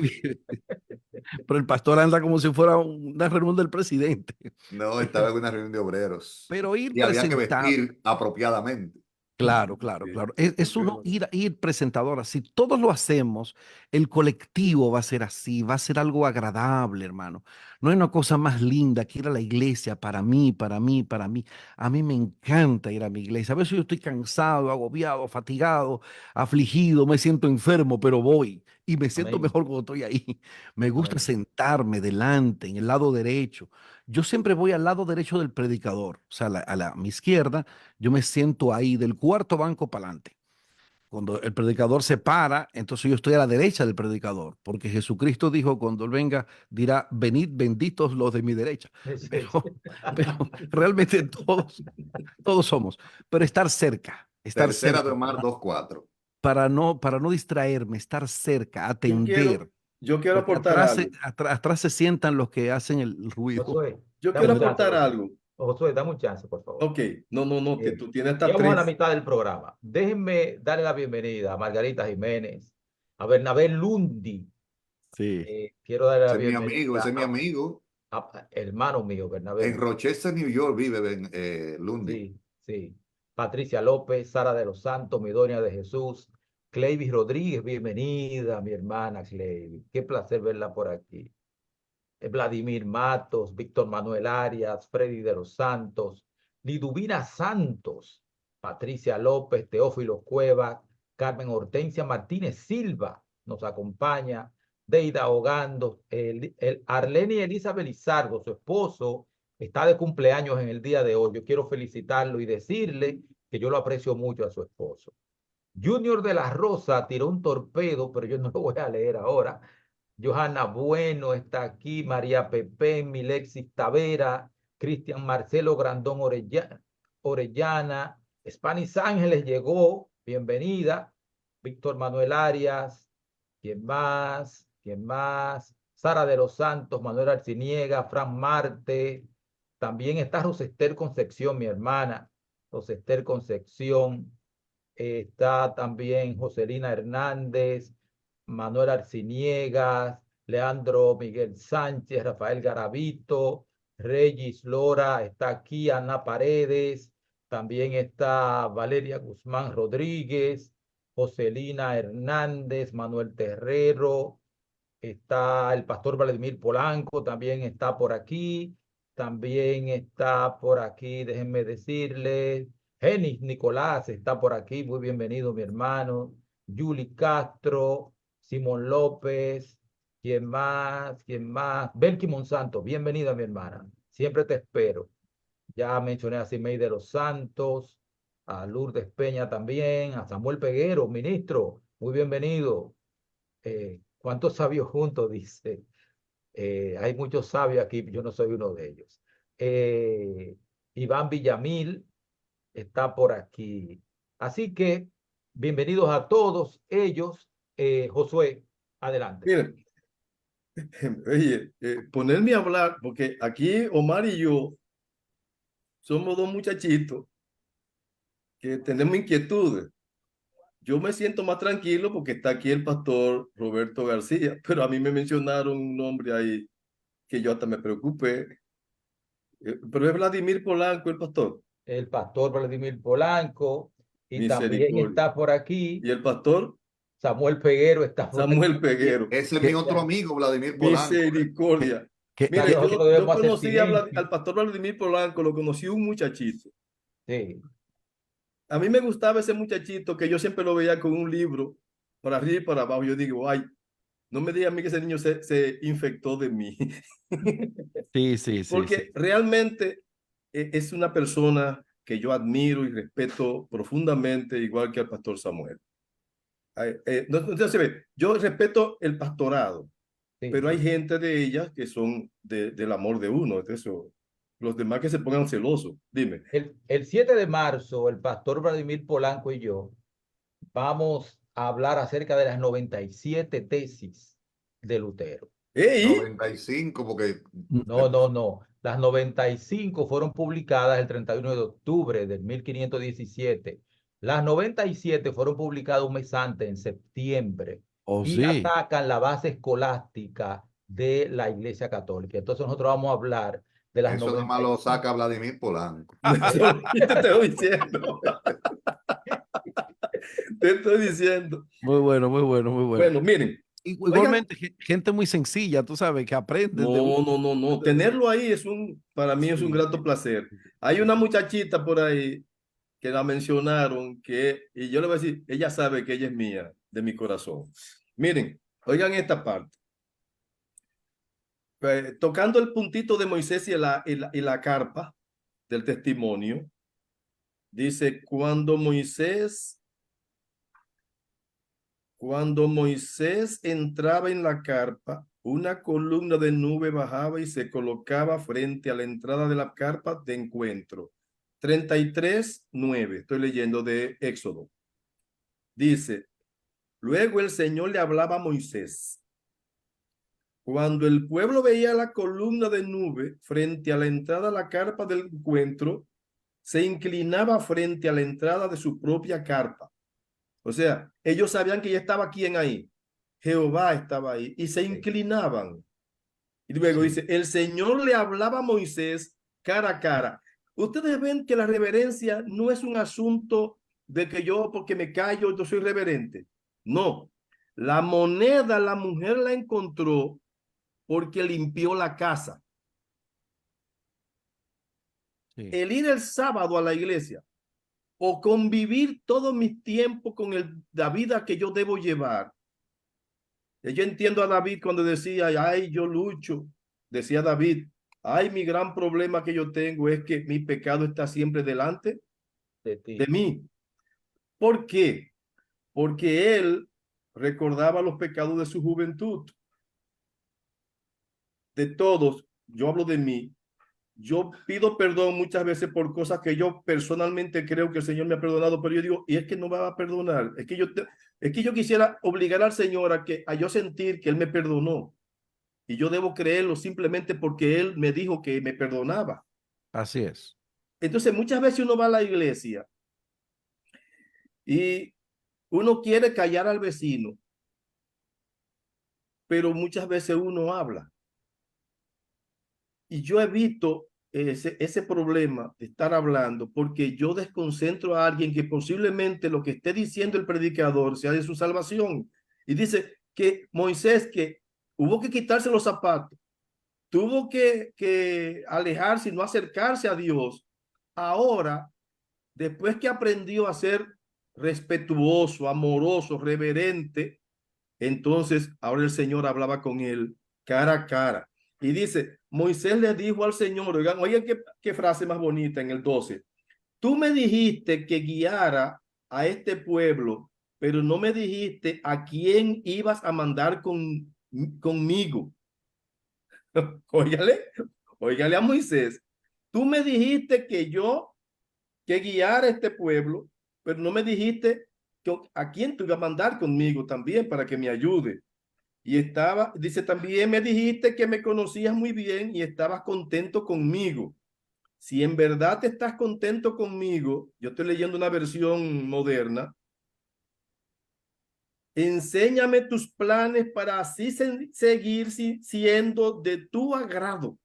Speaker 2: pero el pastor anda como si fuera una reunión del presidente.
Speaker 4: No, estaba en una reunión de obreros.
Speaker 2: Pero ir
Speaker 4: Y había que
Speaker 2: presentado,
Speaker 4: vestir apropiadamente.
Speaker 2: claro, claro,
Speaker 3: Sí,
Speaker 2: claro.
Speaker 3: sí,
Speaker 2: Es uno
Speaker 3: confirmo.
Speaker 2: ir presentadora. Si todos lo hacemos, el colectivo va a ser así, va a ser algo agradable, hermano. No hay una cosa más linda que ir a la iglesia para mí, para mí, para mí. A mí me encanta ir a mi iglesia. A veces yo estoy cansado, agobiado, fatigado, afligido, me siento enfermo, pero voy y me siento
Speaker 1: Amén.
Speaker 2: mejor cuando estoy ahí. Me gusta
Speaker 1: Amén.
Speaker 2: sentarme delante, en el lado derecho. Yo siempre voy al lado derecho del predicador, o sea, mi izquierda. Yo me siento ahí del cuarto banco para adelante. Cuando el predicador se para, entonces yo estoy a la derecha del predicador, porque Jesucristo dijo, cuando él venga, dirá, venid benditos los de mi derecha.
Speaker 1: Sí, sí.
Speaker 2: Pero, pero realmente todos somos. Pero estar
Speaker 4: Tercera de
Speaker 2: cerca
Speaker 4: Omar 2:4.
Speaker 2: para no distraerme, estar cerca,
Speaker 3: Yo quiero,
Speaker 2: atender,
Speaker 3: yo quiero
Speaker 2: porque
Speaker 3: aportar algo.
Speaker 2: atrás se sientan los que hacen el ruido.
Speaker 1: Josué,
Speaker 3: Yo
Speaker 1: dame
Speaker 3: quiero
Speaker 1: un chance,
Speaker 3: aportar
Speaker 1: Josué.
Speaker 3: algo.
Speaker 1: Josué, dame un chance, por favor.
Speaker 3: Ok, no, que
Speaker 1: Eh,
Speaker 3: tú tienes hasta
Speaker 1: Llegamos a la
Speaker 3: tres.
Speaker 1: mitad del programa. Déjenme darle la bienvenida a Margarita Jiménez, a Bernabé Lundi.
Speaker 2: Sí.
Speaker 1: Quiero darle la
Speaker 4: Ese es mi amigo,
Speaker 1: bienvenida
Speaker 4: ese es mi amigo.
Speaker 1: a hermano mío, Bernabé
Speaker 4: En
Speaker 1: Lundi.
Speaker 4: Rochester, New York, vive Lundi.
Speaker 1: Sí, sí. Patricia López, Sara de los Santos, Midonia de Jesús, Cleivis Rodríguez, bienvenida, mi hermana Cleivis. Qué placer verla por aquí. Vladimir Matos, Víctor Manuel Arias, Freddy de los Santos, Liduvina Santos, Patricia López, Teófilo Cuevas, Carmen Hortensia Martínez Silva nos acompaña, Deida Hogando, Arleni Elizabeth Lizardo, su esposo, está de cumpleaños en el día de hoy. Yo quiero felicitarlo y decirle que yo lo aprecio mucho a su esposo. Junior de la Rosa tiró un torpedo, pero yo no lo voy a leer ahora. Johanna Bueno está aquí, María Pepe, Milexis Tavera, Cristian Marcelo Grandón Orellana, Spanish Ángeles llegó, bienvenida, Víctor Manuel Arias, ¿quién más? ¿Quién más? Sara de los Santos, Manuel Arciniega, Fran Marte, también está Rosester Concepción, mi hermana, Rosester Concepción, está también Joselina Hernández, Manuel Arciniegas, Leandro Miguel Sánchez, Rafael Garavito, Regis Lora, está aquí Ana Paredes, también está Valeria Guzmán Rodríguez, Joselina Hernández, Manuel Terrero, está el pastor Vladimir Polanco, también está por aquí, también está por aquí, déjenme decirles, Genis Nicolás está por aquí, muy bienvenido mi hermano, Yuli Castro, Simón López, ¿quién más? ¿Quién más? Belki Monsanto, bienvenida mi hermana, siempre te espero. Ya mencioné a Simei de los Santos, a Lourdes Peña también, a Samuel Peguero, ministro, muy bienvenido. ¿Cuántos sabios juntos? Dice. Hay muchos sabios aquí, yo no soy uno de ellos. Iván Villamil está por aquí. Así que, bienvenidos a todos ellos. Josué, adelante.
Speaker 3: Miren, oye, ponerme a hablar, porque aquí Omar y yo somos dos muchachitos que tenemos inquietudes. Yo me siento más tranquilo porque está aquí el pastor Roberto García, pero a mí me mencionaron un nombre ahí que yo hasta me preocupé. Pero es Vladimir Polanco, el pastor.
Speaker 1: El pastor Vladimir Polanco y también
Speaker 3: Misericordia.
Speaker 1: está por aquí
Speaker 3: Y el pastor
Speaker 1: Samuel Peguero, está por
Speaker 3: Samuel
Speaker 1: aquí.
Speaker 3: Peguero.
Speaker 4: Ese es
Speaker 2: ¿Qué?
Speaker 4: mi otro amigo, Vladimir Polanco.
Speaker 3: Misericordia.
Speaker 2: Que,
Speaker 3: Mire,
Speaker 1: Ya nosotros
Speaker 3: yo
Speaker 1: debemos hacer
Speaker 3: conocí
Speaker 1: silencio.
Speaker 3: al pastor Vladimir Polanco, lo conocí un muchachito.
Speaker 1: Sí.
Speaker 3: A mí me gustaba ese muchachito que yo siempre lo veía con un libro para arriba y para abajo. Yo digo, ay, no me diga a mí que ese niño se infectó de mí.
Speaker 2: sí, sí, sí, sí.
Speaker 3: Porque realmente es una persona que yo admiro y respeto profundamente, igual que al pastor Samuel. Entonces, yo respeto el pastorado,
Speaker 1: Sí,
Speaker 3: pero hay
Speaker 1: sí.
Speaker 3: gente de ellas que son del amor de uno. Entonces, los demás que se pongan celosos. Dime.
Speaker 1: El 7 de marzo, el pastor Vladimir Polanco y yo vamos a hablar acerca de las 97 tesis de Lutero.
Speaker 3: ¡Ey!
Speaker 4: 95, porque
Speaker 1: No, no, no. Las 95 fueron publicadas el 31 de octubre del 1517. Las 97 fueron publicadas un mes antes, en septiembre,
Speaker 2: Oh,
Speaker 1: y
Speaker 2: sí.
Speaker 1: atacan la base escolástica de la Iglesia Católica. Entonces nosotros vamos a hablar de las
Speaker 4: eso nada más lo
Speaker 1: 95.
Speaker 4: saca Vladimir Polanco.
Speaker 3: Yo te estoy diciendo. Te estoy diciendo.
Speaker 2: Muy bueno, muy bueno, muy bueno.
Speaker 3: Bueno, miren. Oigan,
Speaker 2: Igualmente, gente muy sencilla, tú sabes, que aprenden de
Speaker 3: no, no, no, no. Tenerlo ahí para mí es un
Speaker 2: Sí.
Speaker 3: grato placer. Hay una muchachita por ahí que la mencionaron y yo le voy a decir, ella sabe que ella es mía, de mi corazón. Miren, oigan esta parte. Tocando el puntito de Moisés y la carpa del testimonio, dice, Cuando Moisés entraba en la carpa, una columna de nube bajaba y se colocaba frente a la entrada de la carpa de encuentro. 33:9, estoy leyendo de Éxodo. Dice, luego el Señor le hablaba a Moisés. Cuando el pueblo veía la columna de nube frente a la entrada de la carpa del encuentro, se inclinaba frente a la entrada de su propia carpa. O sea, ellos sabían que ya estaba quién ahí. Jehová estaba ahí y se inclinaban. Y luego dice, el Señor le hablaba a Moisés cara a cara. Ustedes ven que la reverencia no es un asunto de que yo porque me callo yo soy reverente. No, la moneda la mujer la encontró porque limpió la casa.
Speaker 2: Sí.
Speaker 3: El ir el sábado a la iglesia o convivir todo mi tiempo con la vida que yo debo llevar. Yo entiendo a David cuando decía, ay, yo lucho. Decía David, ay, mi gran problema que yo tengo es que mi pecado está siempre delante
Speaker 1: De ti.
Speaker 3: de mí. ¿Por qué? Porque él recordaba los pecados de su juventud. De todos, yo hablo de mí. Yo pido perdón muchas veces por cosas que yo personalmente creo que el Señor me ha perdonado, pero yo digo, y es que no me va a perdonar. Es que yo quisiera obligar al Señor a yo sentir que Él me perdonó. Y yo debo creerlo simplemente porque Él me dijo que me perdonaba.
Speaker 2: Así es.
Speaker 3: Entonces, muchas veces uno va a la iglesia Y uno quiere callar al vecino, pero muchas veces uno habla. Y yo evito ese problema de estar hablando porque yo desconcentro a alguien que posiblemente lo que esté diciendo el predicador sea de su salvación. Y dice que Moisés, que hubo que quitarse los zapatos, tuvo que alejarse y no acercarse a Dios. Ahora, después que aprendió a ser respetuoso, amoroso, reverente, entonces ahora el Señor hablaba con él cara a cara. Y dice, Moisés le dijo al Señor, oigan qué frase más bonita en el 12. Tú me dijiste que guiara a este pueblo, pero no me dijiste a quién ibas a mandar conmigo. Óigale, óigale a Moisés. Tú me dijiste que guiara a este pueblo, pero no me dijiste a quién tú ibas a mandar conmigo también para que me ayude. Y dice, también me dijiste que me conocías muy bien y estabas contento conmigo. Si en verdad te estás contento conmigo, yo estoy leyendo una versión moderna, enséñame tus planes para así seguir siendo de tu agrado.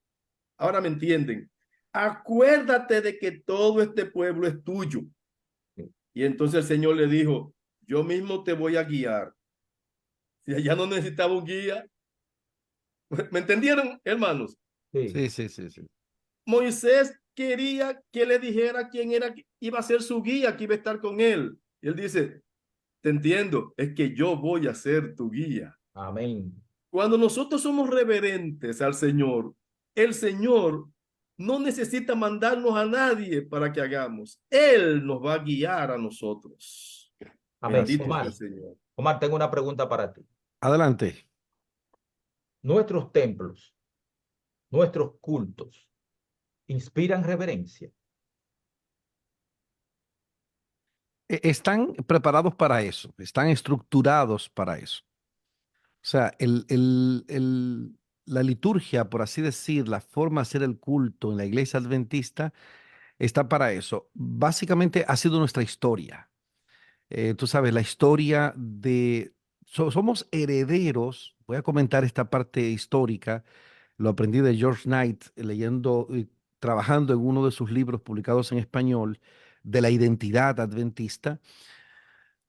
Speaker 3: Ahora me entienden. Acuérdate de que todo este pueblo es tuyo. Y entonces el Señor le dijo, yo mismo te voy a guiar. Si allá no necesitaba un guía, ¿me entendieron, hermanos?
Speaker 1: Sí,
Speaker 2: Sí, sí, sí, sí.
Speaker 3: Moisés quería que le dijera quién era, iba a ser su guía, que iba a estar con él. Y él dice, te entiendo, es que yo voy a ser tu guía.
Speaker 1: amén.
Speaker 3: Cuando nosotros somos reverentes al Señor, el Señor no necesita mandarnos a nadie para que hagamos. Él nos va a guiar a nosotros.
Speaker 1: Amén.
Speaker 3: Bendito sea el
Speaker 1: Omar,
Speaker 3: Señor.
Speaker 1: Omar, tengo una pregunta para ti.
Speaker 2: Adelante.
Speaker 1: Nuestros templos, nuestros cultos, inspiran reverencia.
Speaker 2: Están preparados para eso, están estructurados para eso. O sea, la liturgia, por así decir, la forma de hacer el culto en la iglesia adventista está para eso. Básicamente ha sido nuestra historia. Tú sabes, la historia de... somos herederos, voy a comentar esta parte histórica, lo aprendí de George Knight, leyendo y trabajando en uno de sus libros publicados en español, de la identidad adventista.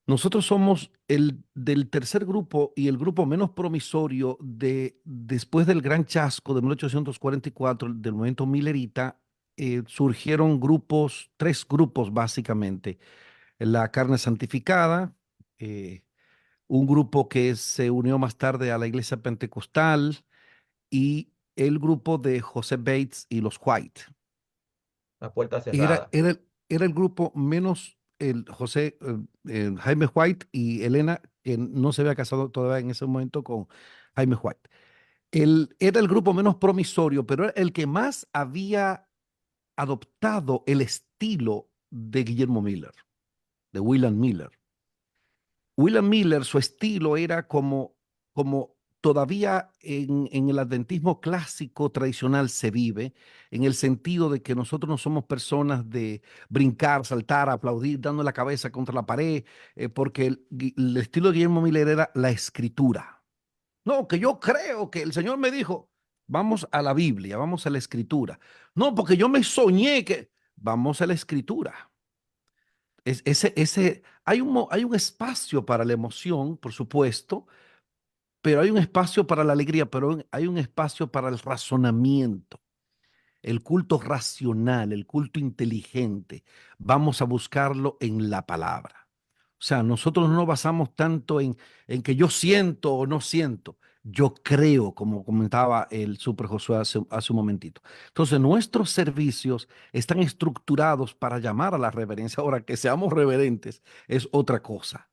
Speaker 2: Nosotros somos el del tercer grupo y el grupo menos promisorio después del gran chasco de 1844, del movimiento Millerita. Surgieron grupos, tres grupos básicamente. La carne santificada, eh, un grupo que se unió más tarde a la iglesia pentecostal y el grupo de José Bates y los White.
Speaker 1: La puerta
Speaker 2: Era,
Speaker 1: cerrada.
Speaker 2: era, era el grupo menos el Jaime White y Elena, que no se había casado todavía en ese momento con Jaime White. Era el grupo menos promisorio, pero era el que más había adoptado el estilo de Guillermo Miller, de William Miller. William Miller, su estilo era como todavía en el adventismo clásico tradicional se vive, en el sentido de que nosotros no somos personas de brincar, saltar, aplaudir, dando la cabeza contra la pared, porque el estilo de Guillermo Miller era la escritura. No, que yo creo que el Señor me dijo, vamos a la Biblia, vamos a la escritura. No, porque yo me soñé que vamos a la escritura. Hay un espacio para la emoción, por supuesto, pero hay un espacio para la alegría, pero hay un espacio para el razonamiento, el culto racional, el culto inteligente. Vamos a buscarlo en la palabra. O sea, nosotros no nos basamos tanto en que yo siento o no siento. Yo creo, como comentaba el Super Josué hace un momentito. Entonces, nuestros servicios están estructurados para llamar a la reverencia. Ahora, que seamos reverentes es otra cosa.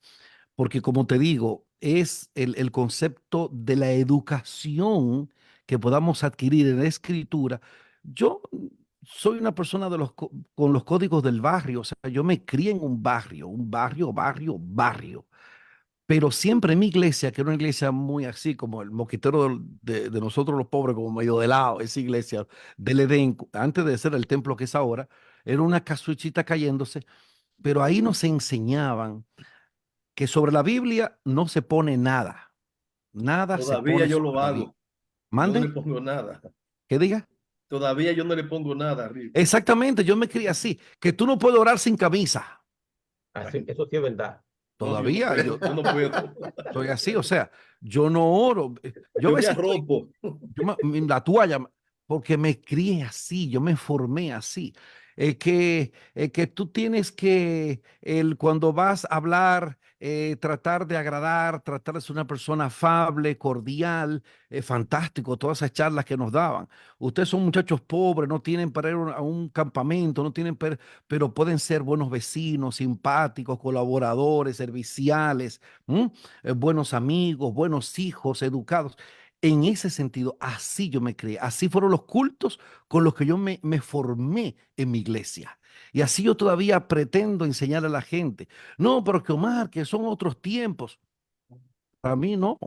Speaker 2: Porque como te digo, es el concepto de la educación que podamos adquirir en la escritura. Yo soy una persona con los códigos del barrio, o sea, yo me crié en un barrio. Pero siempre en mi iglesia, que era una iglesia muy así, como el moquitero de nosotros los pobres, como medio de lado, esa iglesia del Edén, antes de ser el templo que es ahora, era una casuchita cayéndose. pero ahí nos enseñaban que sobre la Biblia no se pone nada. Nada se
Speaker 3: Todavía
Speaker 2: pone
Speaker 3: yo lo
Speaker 2: sobre la Biblia.
Speaker 3: hago. Yo no le
Speaker 2: Mande,
Speaker 3: pongo nada.
Speaker 2: que diga.
Speaker 3: Todavía yo no le pongo nada arriba.
Speaker 2: Exactamente, yo me crié así, que tú no puedes orar sin camisa.
Speaker 1: Así, eso sí es verdad.
Speaker 3: No, yo no
Speaker 2: Todavía
Speaker 3: puedo. Yo no puedo.
Speaker 2: soy así, o sea, yo no oro. Yo a
Speaker 3: Yo me
Speaker 2: veces estoy,
Speaker 3: arropo.
Speaker 2: la toalla, porque me crié así, yo me formé así. Que tú tienes que, cuando vas a hablar, tratar de agradar, tratar de ser una persona afable, cordial, fantástico, todas esas charlas que nos daban. Ustedes son muchachos pobres, no tienen para ir a un campamento, no tienen, pero pueden ser buenos vecinos, simpáticos, colaboradores, serviciales, ¿m? Buenos amigos, buenos hijos, educados. En ese sentido, así yo me crié, así fueron los cultos con los que yo me formé en mi iglesia. Y así yo todavía pretendo enseñar a la gente. No, pero que Omar, que son otros tiempos. Para mí no.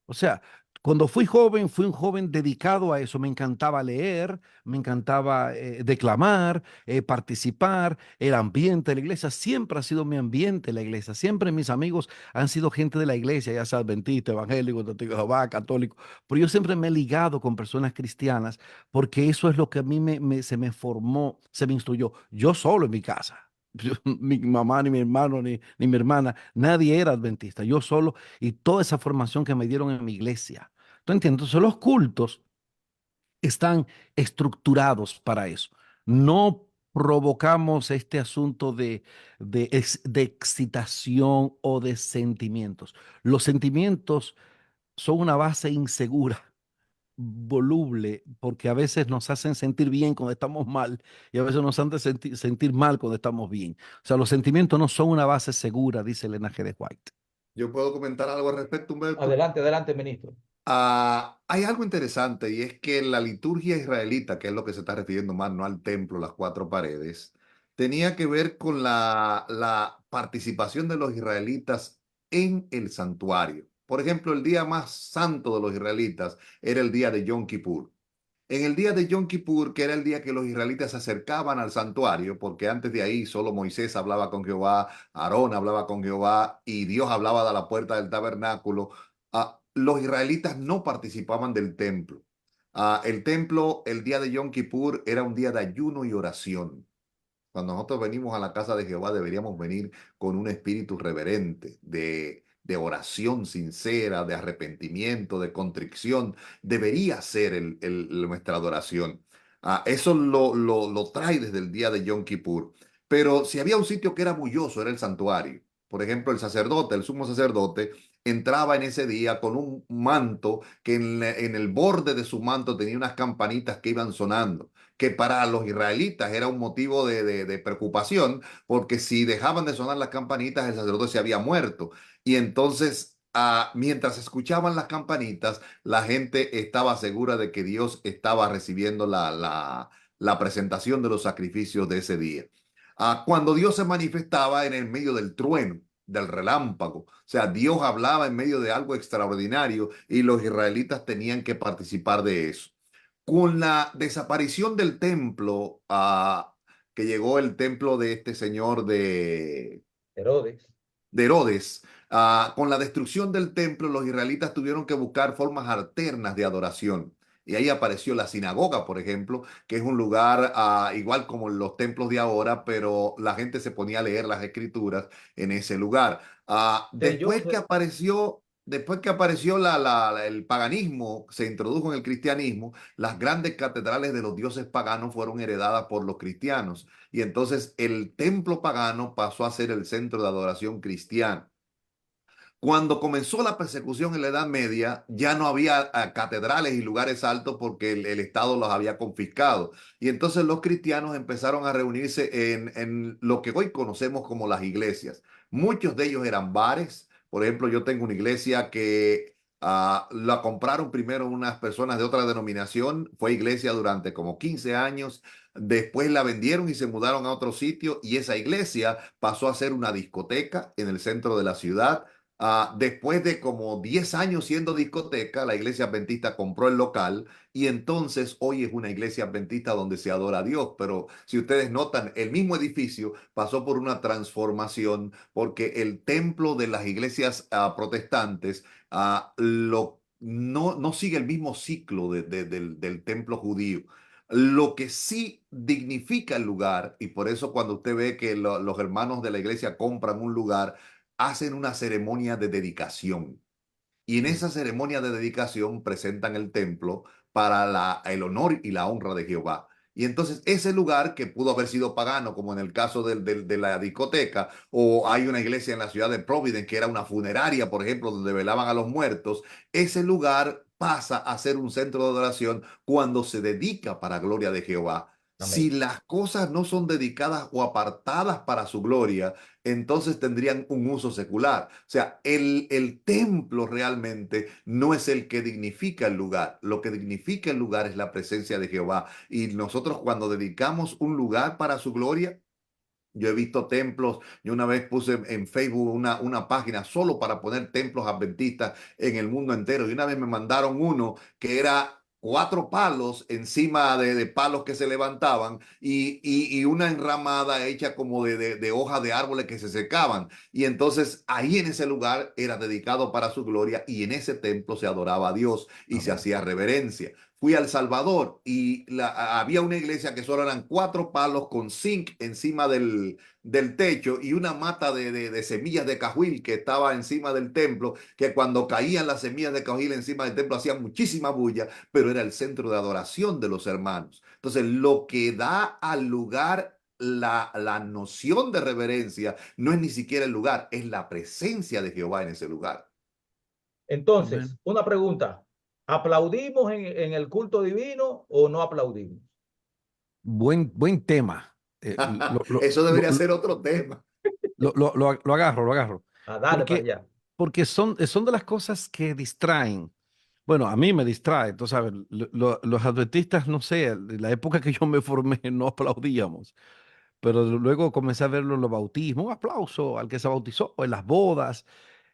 Speaker 2: O sea, cuando fui joven, fui un joven dedicado a eso. Me encantaba leer, me encantaba declamar, participar. El ambiente de la iglesia siempre ha sido mi ambiente, la iglesia. Siempre mis amigos han sido gente de la iglesia, ya sea adventista, evangélico, testigo de Jehová, católico. Pero yo siempre me he ligado con personas cristianas porque eso es lo que a mí se me formó, se me instruyó. Yo solo en mi casa. Mi mamá, ni mi hermano, ni mi hermana, nadie era adventista. Yo solo y toda esa formación que me dieron en mi iglesia. ¿Tú entiendes? Entonces los cultos están estructurados para eso. No provocamos este asunto de excitación o de sentimientos. Los sentimientos son una base insegura, voluble, porque a veces nos hacen sentir bien cuando estamos mal y a veces nos hacen sentir mal cuando estamos bien. O sea, los sentimientos no son una base segura, dice Elena G. de White.
Speaker 4: Yo puedo comentar algo al respecto, Humberto.
Speaker 1: Adelante, adelante, ministro.
Speaker 4: Hay algo interesante y es que la liturgia israelita, que es lo que se está refiriendo más, no al templo, las cuatro paredes, tenía que ver con la participación de los israelitas en el santuario. Por ejemplo, el día más santo de los israelitas era el día de Yom Kippur. En el día de Yom Kippur, que era el día que los israelitas se acercaban al santuario, porque antes de ahí solo Moisés hablaba con Jehová, Aarón hablaba con Jehová y Dios hablaba de la puerta del tabernáculo, los israelitas no participaban del templo. El templo, el día de Yom Kippur, era un día de ayuno y oración. Cuando nosotros venimos a la casa de Jehová, deberíamos venir con un espíritu reverente, de oración sincera, de arrepentimiento, de contrición. Debería ser nuestra adoración. Eso lo trae desde el día de Yom Kippur. Pero si había un sitio que era bulloso, era el santuario. Por ejemplo, el sacerdote, el sumo sacerdote, entraba en ese día con un manto que en el borde de su manto tenía unas campanitas que iban sonando, que para los israelitas era un motivo de preocupación, porque si dejaban de sonar las campanitas, el sacerdote se había muerto. Y entonces, mientras escuchaban las campanitas, la gente estaba segura de que Dios estaba recibiendo la presentación de los sacrificios de ese día. Cuando Dios se manifestaba en el medio del trueno, del relámpago, o sea, Dios hablaba en medio de algo extraordinario y los israelitas tenían que participar de eso. Con la desaparición del templo, que llegó el templo de este señor
Speaker 1: Herodes.
Speaker 4: de Herodes, con la destrucción del templo, los israelitas tuvieron que buscar formas alternas de adoración. Y ahí apareció la sinagoga, por ejemplo, que es un lugar igual como los templos de ahora, pero la gente se ponía a leer las escrituras en ese lugar.
Speaker 1: Joseph,
Speaker 4: Después que apareció el paganismo, se introdujo en el cristianismo, las grandes catedrales de los dioses paganos fueron heredadas por los cristianos. Y entonces el templo pagano pasó a ser el centro de adoración cristiana. Cuando comenzó la persecución en la Edad Media, ya no había catedrales y lugares altos porque el Estado los había confiscado. Y entonces los cristianos empezaron a reunirse en lo que hoy conocemos como las iglesias. Muchos de ellos eran bares. Por ejemplo, yo tengo una iglesia que la compraron primero unas personas de otra denominación. Fue iglesia durante como 15 años. Después la vendieron y se mudaron a otro sitio y esa iglesia pasó a ser una discoteca en el centro de la ciudad. Después de como 10 años siendo discoteca, la iglesia adventista compró el local y entonces hoy es una iglesia adventista donde se adora a Dios. Pero si ustedes notan, el mismo edificio pasó por una transformación porque el templo de las iglesias protestantes no sigue el mismo ciclo del templo judío. Lo que sí dignifica el lugar, y por eso cuando usted ve que los hermanos de la iglesia compran un lugar, hacen una ceremonia de dedicación. Y en esa ceremonia de dedicación presentan el templo para el honor y la honra de Jehová. Y entonces ese lugar que pudo haber sido pagano, como en el caso de la discoteca, o hay una iglesia en la ciudad de Providence que era una funeraria, por ejemplo, donde velaban a los muertos, ese lugar pasa a ser un centro de adoración cuando se dedica para gloria de Jehová. Si
Speaker 1: Amén.
Speaker 4: las cosas no son dedicadas o apartadas para su gloria, entonces tendrían un uso secular. O sea, el templo realmente no es el que dignifica el lugar. Lo que dignifica el lugar es la presencia de Jehová. Y nosotros cuando dedicamos un lugar para su gloria, yo he visto templos, yo una vez puse en Facebook una página solo para poner templos adventistas en el mundo entero. Y una vez me mandaron uno que era 4 palos encima de palos que se levantaban y una enramada hecha como de hojas de árboles que se secaban. Y entonces ahí en ese lugar era dedicado para su gloria y en ese templo se adoraba a Dios y se
Speaker 1: Amén.
Speaker 4: hacía reverencia. Fui a El Salvador y había una iglesia que solo eran 4 palos con zinc encima del techo y una mata de semillas de cajuil que estaba encima del templo, que cuando caían las semillas de cajuil encima del templo hacían muchísima bulla, pero era el centro de adoración de los hermanos. Entonces, lo que da al lugar la noción de reverencia no es ni siquiera el lugar, es la presencia de Jehová en ese lugar.
Speaker 1: Entonces,
Speaker 2: Amén.
Speaker 1: una pregunta. ¿Aplaudimos en el culto divino o no aplaudimos?
Speaker 2: Buen tema.
Speaker 4: Eso debería ser otro tema.
Speaker 2: Lo agarro, lo agarro.
Speaker 1: Dale para
Speaker 2: Porque,
Speaker 1: allá.
Speaker 2: porque son de las cosas que distraen. Bueno, a mí me distrae, tú sabes, los adventistas, no sé, en la época que yo me formé no aplaudíamos, pero luego comencé a verlo en los bautismos, un aplauso al que se bautizó, en las bodas,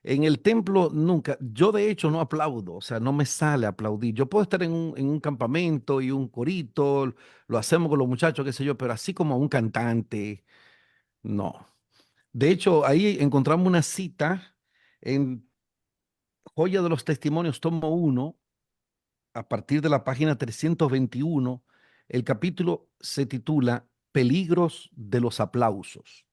Speaker 2: en el templo nunca, yo de hecho no aplaudo, o sea, no me sale aplaudir. Yo puedo estar en un campamento y un corito, lo hacemos con los muchachos, qué sé yo, pero así como un cantante, no. De hecho, ahí encontramos una cita en Joya de los Testimonios, tomo 1, a partir de la página 321. El capítulo se titula Peligros de los aplausos.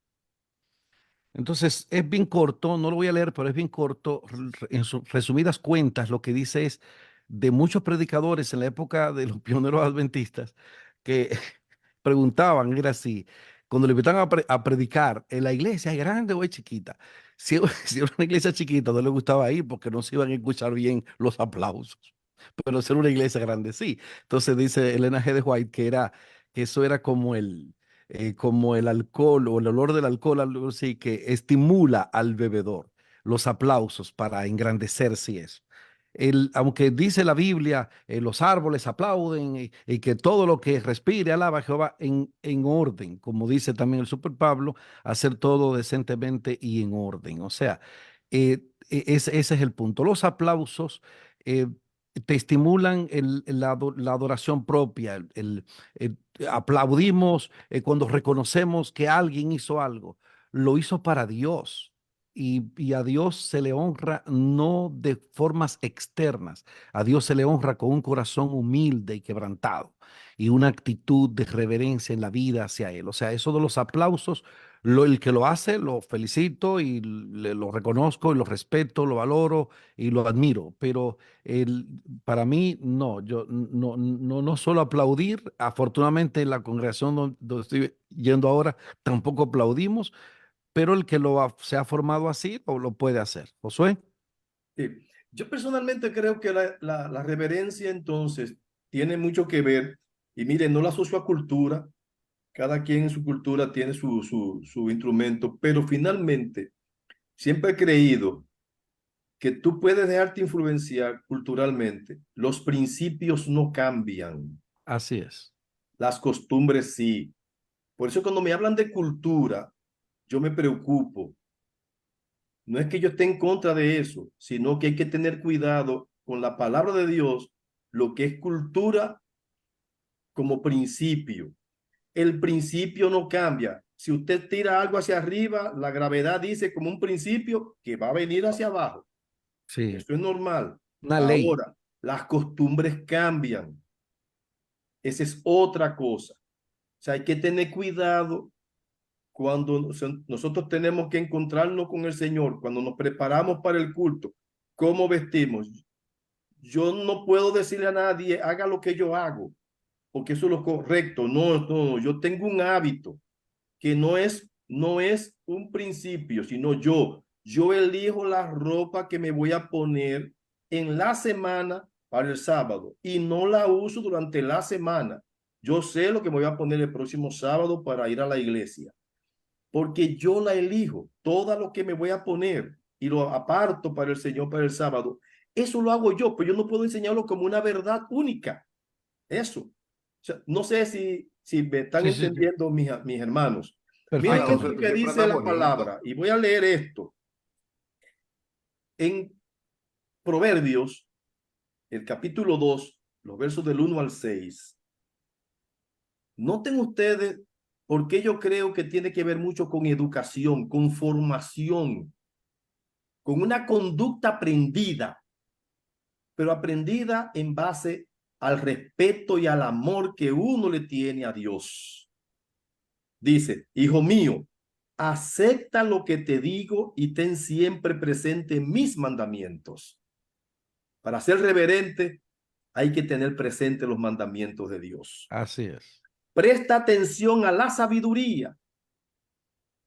Speaker 2: Entonces, es bien corto, no lo voy a leer, pero es bien corto. En sus resumidas cuentas, lo que dice es de muchos predicadores en la época de los pioneros adventistas que preguntaban, era así, cuando le invitaban a predicar, ¿en la iglesia es grande o es chiquita? Si, si era una iglesia chiquita, no le gustaba ir porque no se iban a escuchar bien los aplausos. Pero ser una iglesia grande, sí. Entonces dice Elena G. de White que eso era como el alcohol o el olor del alcohol, algo así, que estimula al bebedor. Los aplausos para engrandecerse y eso. Aunque dice la Biblia, los árboles aplauden y que todo lo que respire alaba a Jehová en orden, como dice también el Super Pablo, hacer todo decentemente y en orden. O sea, ese es el punto. Los aplausos eh, te estimulan la adoración propia, aplaudimos cuando reconocemos que alguien hizo algo, lo hizo para Dios. Y a Dios se le honra no de formas externas, a Dios se le honra con un corazón humilde y quebrantado y una actitud de reverencia en la vida hacia Él. O sea, eso de los aplausos, el que lo hace, lo felicito y lo reconozco y lo respeto, lo valoro y lo admiro, pero el, para mí, no, yo no solo aplaudir, afortunadamente en la congregación donde estoy yendo ahora, tampoco aplaudimos, pero el que se ha formado así lo puede hacer. Josué,
Speaker 3: Sí. Yo personalmente creo que la reverencia entonces tiene mucho que ver, y miren, no la asocio a cultura, cada quien en su cultura tiene su instrumento, pero finalmente siempre he creído que tú puedes dejarte influenciar culturalmente, los principios no cambian,
Speaker 2: así es.
Speaker 3: las costumbres sí. Por eso cuando me hablan de cultura, yo me preocupo, No es que yo esté en contra de eso, sino que hay que tener cuidado con la palabra de Dios, lo que es cultura como principio. El principio no cambia. Si usted tira algo hacia arriba, la gravedad dice como un principio que va a venir hacia abajo.
Speaker 2: Sí,
Speaker 3: Eso es normal.
Speaker 2: una ley.
Speaker 3: Ahora, las costumbres cambian. Esa es otra cosa. O sea, hay que tener cuidado cuando nosotros tenemos que encontrarnos con el Señor, cuando nos preparamos para el culto, cómo vestimos. Yo no puedo decirle a nadie, haga lo que yo hago, porque eso es lo correcto. No, no, yo tengo un hábito que no es un principio, sino yo elijo la ropa que me voy a poner en la semana para el sábado y no la uso durante la semana. Yo sé lo que me voy a poner el próximo sábado para ir a la iglesia, porque yo la elijo, todo lo que me voy a poner y lo aparto para el Señor para el sábado. Eso lo hago yo, pero yo no puedo enseñarlo como una verdad única. Eso. O sea, no sé si me están
Speaker 2: Sí, sí, sí.
Speaker 3: entendiendo mis hermanos. Miren
Speaker 4: Ahora,
Speaker 2: Perfectamente.
Speaker 4: José,
Speaker 3: esto
Speaker 4: tú
Speaker 3: que
Speaker 4: siempre
Speaker 3: dice
Speaker 4: andas
Speaker 3: la
Speaker 4: bonito.
Speaker 3: palabra, y voy a leer esto. En Proverbios, el capítulo 2, los versos del 1 al 6. Noten ustedes por qué yo creo que tiene que ver mucho con educación, con formación, con una conducta aprendida, pero aprendida en base al respeto y al amor que uno le tiene a Dios. Dice, hijo mío, acepta lo que te digo y ten siempre presente mis mandamientos. Para ser reverente hay que tener presente los mandamientos de Dios.
Speaker 2: Así es.
Speaker 3: Presta atención a la sabiduría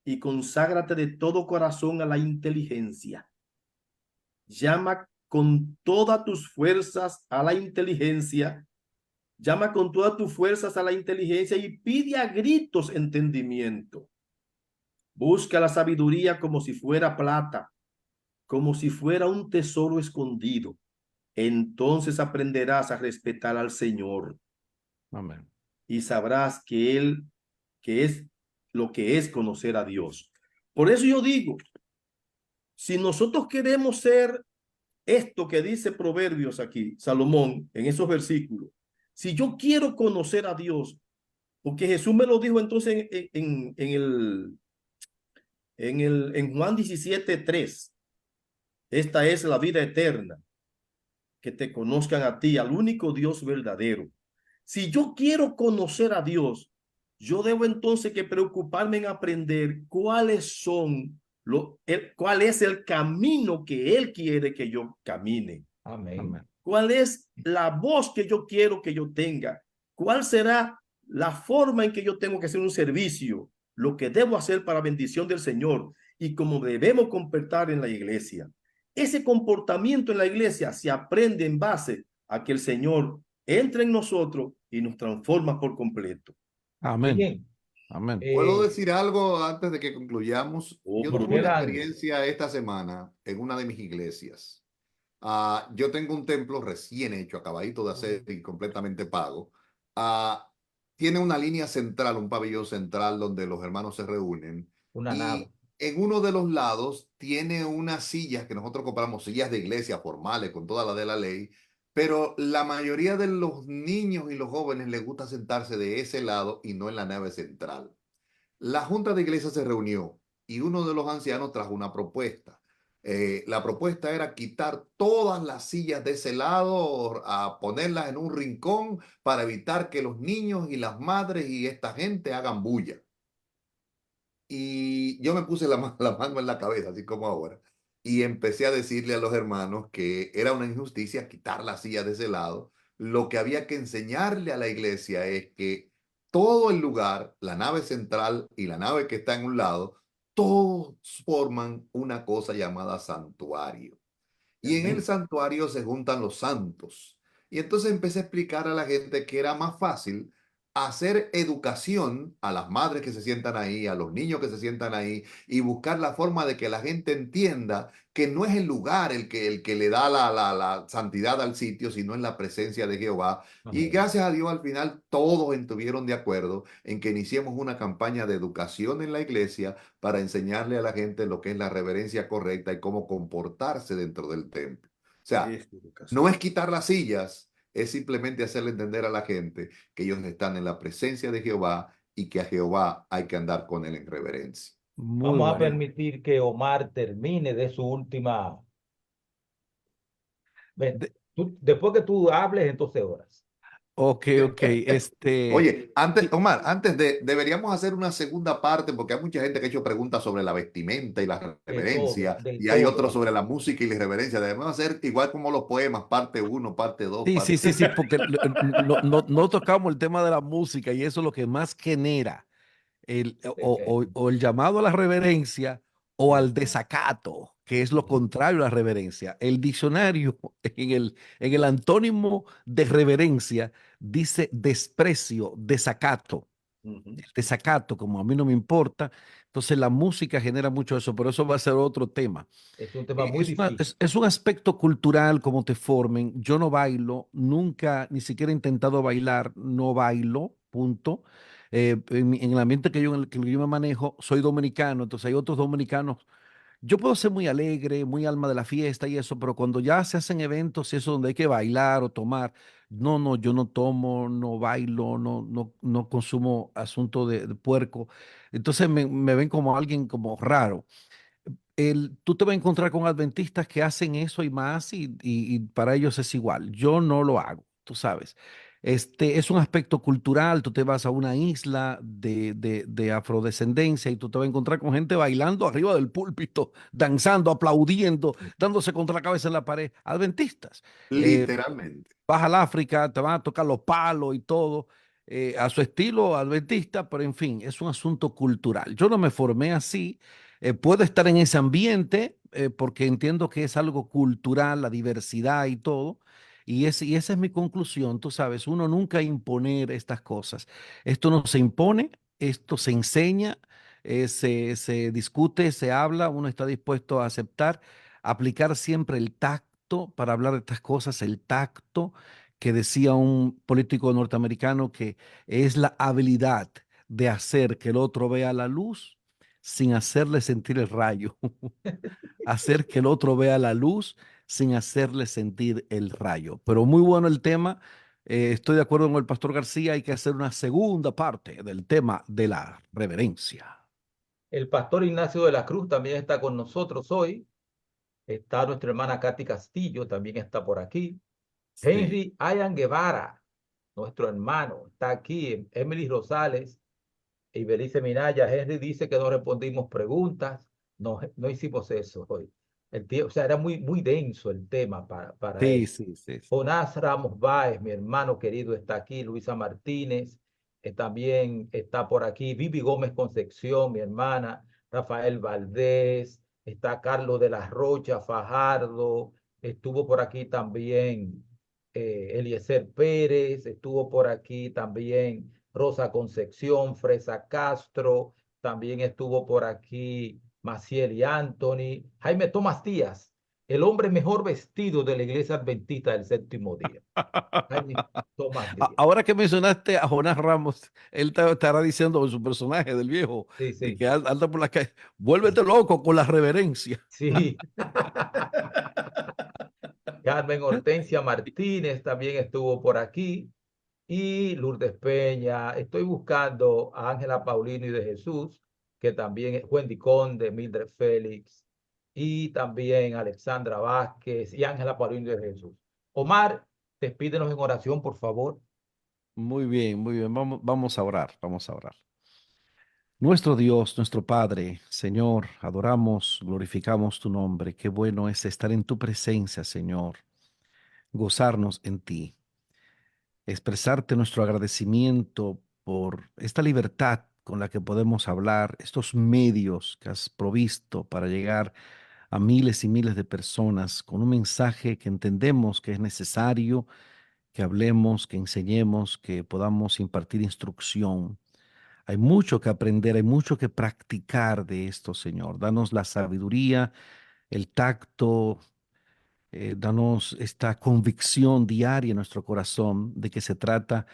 Speaker 3: y conságrate de todo corazón a la inteligencia. Llama con todas tus fuerzas a la inteligencia. Llama con todas tus fuerzas a la inteligencia y pide a gritos entendimiento. Busca la sabiduría como si fuera plata, como si fuera un tesoro escondido. Entonces aprenderás a respetar al Señor
Speaker 2: Amén.
Speaker 3: y sabrás que es lo que es conocer a Dios. Por eso yo digo, si nosotros queremos ser esto que dice Proverbios aquí, Salomón, en esos versículos, si yo quiero conocer a Dios, porque Jesús me lo dijo entonces en Juan 17:3, esta es la vida eterna, que te conozcan a ti, al único Dios verdadero. Si yo quiero conocer a Dios, yo debo entonces que preocuparme en aprender cuál es el camino que Él quiere que yo camine.
Speaker 1: Amén.
Speaker 2: Amén.
Speaker 3: ¿Cuál es la voz que yo quiero que yo tenga? ¿Cuál será la forma en que yo tengo que hacer un servicio? Lo que debo hacer para bendición del Señor y cómo debemos comportar en la iglesia. Ese comportamiento en la iglesia se aprende en base a que el Señor entre en nosotros y nos transforma por completo.
Speaker 2: Amén.
Speaker 1: Miren,
Speaker 2: Amén.
Speaker 4: ¿Puedo
Speaker 1: eh,
Speaker 4: decir algo antes de que concluyamos?
Speaker 3: Oh,
Speaker 4: Yo
Speaker 3: pero
Speaker 4: tuve una
Speaker 1: adelante.
Speaker 4: experiencia esta semana en una de mis iglesias. Yo tengo un templo recién hecho, acabadito de hacer y completamente pago. Ah, Tiene una línea central, un pabellón central donde los hermanos se reúnen.
Speaker 1: Una nave.
Speaker 4: Y en uno de los lados tiene unas sillas que nosotros compramos, sillas de iglesia formales con toda la de la ley. Pero la mayoría de los niños y los jóvenes les gusta sentarse de ese lado y no en la nave central. La junta de iglesia se reunió y uno de los ancianos trajo una propuesta. La propuesta era quitar todas las sillas de ese lado, a ponerlas en un rincón para evitar que los niños y las madres y esta gente hagan bulla. Y yo me puse la mano en la cabeza, así como ahora, y empecé a decirle a los hermanos que era una injusticia quitar las sillas de ese lado. Lo que había que enseñarle a la iglesia es que todo el lugar, la nave central y la nave que está en un lado, todos forman una cosa llamada santuario. Y en el
Speaker 1: Amén.
Speaker 4: santuario se juntan los santos. Y entonces empecé a explicar a la gente que era más fácil hacer educación a las madres que se sientan ahí, a los niños que se sientan ahí, y buscar la forma de que la gente entienda que no es el lugar el que le da la santidad al sitio, sino en la presencia de Jehová. Y
Speaker 1: Amén.
Speaker 4: gracias a Dios al final todos estuvieron de acuerdo en que iniciemos una campaña de educación en la iglesia para enseñarle a la gente lo que es la reverencia correcta y cómo comportarse dentro del templo. O sea,
Speaker 3: Es
Speaker 4: no es
Speaker 3: educación.
Speaker 4: quitar las sillas, es simplemente hacerle entender a la gente que ellos están en la presencia de Jehová y que a Jehová hay que andar con él en reverencia.
Speaker 2: Muy
Speaker 1: Vamos a
Speaker 2: bueno.
Speaker 1: permitir que Omar termine de su última. Ven,
Speaker 2: De-
Speaker 1: después que tú hables, entonces oras.
Speaker 2: ok, ok.
Speaker 4: Oye, antes, Omar, deberíamos hacer una segunda parte porque hay mucha gente que ha hecho preguntas sobre la vestimenta y la reverencia
Speaker 1: De
Speaker 4: y hay
Speaker 1: todo
Speaker 4: otros sobre
Speaker 1: aquí.
Speaker 4: la música y la irreverencia. Debemos hacer igual como los poemas, parte uno, parte 2,
Speaker 2: Sí, sí,
Speaker 4: parte...
Speaker 2: sí, sí, porque no tocamos el tema de la música y eso es lo que más genera o el llamado a la reverencia o al desacato, que es lo contrario a la reverencia. El diccionario en el antónimo de reverencia dice desprecio, desacato.
Speaker 3: Ujú.
Speaker 2: El desacato, como a mí no me importa, entonces la música genera mucho eso, pero eso va a ser otro tema.
Speaker 1: Es un tema muy difícil.
Speaker 2: Es un aspecto cultural como te formen. Yo no bailo, nunca, ni siquiera he intentado bailar, no bailo, punto. En el ambiente en el que yo me manejo, soy dominicano, entonces hay otros dominicanos. Yo puedo ser muy alegre, muy alma de la fiesta y eso, pero cuando ya se hacen eventos y eso donde hay que bailar o tomar, no, no, yo no tomo, no bailo, no consumo asunto de puerco. Entonces me ven como alguien como raro. Tú te vas a encontrar con adventistas que hacen eso y más y para ellos es igual. Yo no lo hago, tú sabes. Es un aspecto cultural, tú te vas a una isla de afrodescendencia y tú te vas a encontrar con gente bailando arriba del púlpito, danzando, aplaudiendo, dándose contra la cabeza en la pared. Adventistas. Eh,
Speaker 4: Literalmente.
Speaker 2: Vas al África, te van a tocar los palos y todo, a su estilo adventista, pero en fin, es un asunto cultural. Yo no me formé así, puedo estar en ese ambiente porque entiendo que es algo cultural, la diversidad y todo, y esa es mi conclusión, tú sabes, uno nunca imponer estas cosas. Esto no se impone, esto se enseña, se discute, se habla, uno está dispuesto a aceptar, aplicar siempre el tacto para hablar de estas cosas, el tacto que decía un político norteamericano que es la habilidad de hacer que el otro vea la luz sin hacerle sentir el rayo, hacer que el otro vea la luz sin hacerle sentir el rayo. Pero muy bueno el tema. Estoy de acuerdo con el pastor García, hay que hacer una segunda parte del tema de la reverencia.
Speaker 1: El pastor Ignacio de la Cruz también está con nosotros hoy. Está nuestra hermana Katy Castillo, también está por aquí.
Speaker 2: Sí.
Speaker 1: Henry Ayan Guevara, nuestro hermano, está aquí. Emily Rosales y Belice Minaya. Henry dice que no respondimos preguntas. No, no hicimos eso hoy. O sea, era muy denso el tema para
Speaker 2: Sí,
Speaker 1: él.
Speaker 2: sí, sí, sí.
Speaker 1: Jonás Ramos Báez, mi hermano querido, está aquí. Luisa Martínez también está por aquí. Vivi Gómez Concepción, mi hermana. Rafael Valdés. Está Carlos de la Rocha Fajardo. Estuvo por aquí también Eliezer Pérez. Estuvo por aquí también Rosa Concepción, Fresa Castro. También estuvo por aquí Maciel y Anthony. Jaime Tomás Díaz, el hombre mejor vestido de la iglesia adventista del séptimo día. Jaime Tomás Díaz.
Speaker 2: Ahora que mencionaste a Jonás Ramos, él estará diciendo en su personaje del viejo,
Speaker 1: Sí,
Speaker 2: de
Speaker 1: sí,
Speaker 2: que anda por la calle, vuélvete loco con la reverencia.
Speaker 1: sí. Carmen Hortensia Martínez también estuvo por aquí. Y Lourdes Peña. Estoy buscando a Ángela Paulino y de Jesús, que también es Wendy Conde, Mildred Félix, y también Alexandra Vázquez y Ángela Paulino y de Jesús. Omar, despídenos en oración, por favor.
Speaker 2: Muy bien, muy bien. Vamos a orar, vamos a orar. Nuestro Dios, nuestro Padre, Señor, adoramos, glorificamos tu nombre. Qué bueno es estar en tu presencia, Señor, gozarnos en ti, expresarte nuestro agradecimiento por esta libertad con la que podemos hablar, estos medios que has provisto para llegar a miles y miles de personas con un mensaje que entendemos que es necesario, que hablemos, que enseñemos, que podamos impartir instrucción. Hay mucho que aprender, hay mucho que practicar de esto, Señor. Danos la sabiduría, el tacto, danos esta convicción diaria en nuestro corazón de que se trata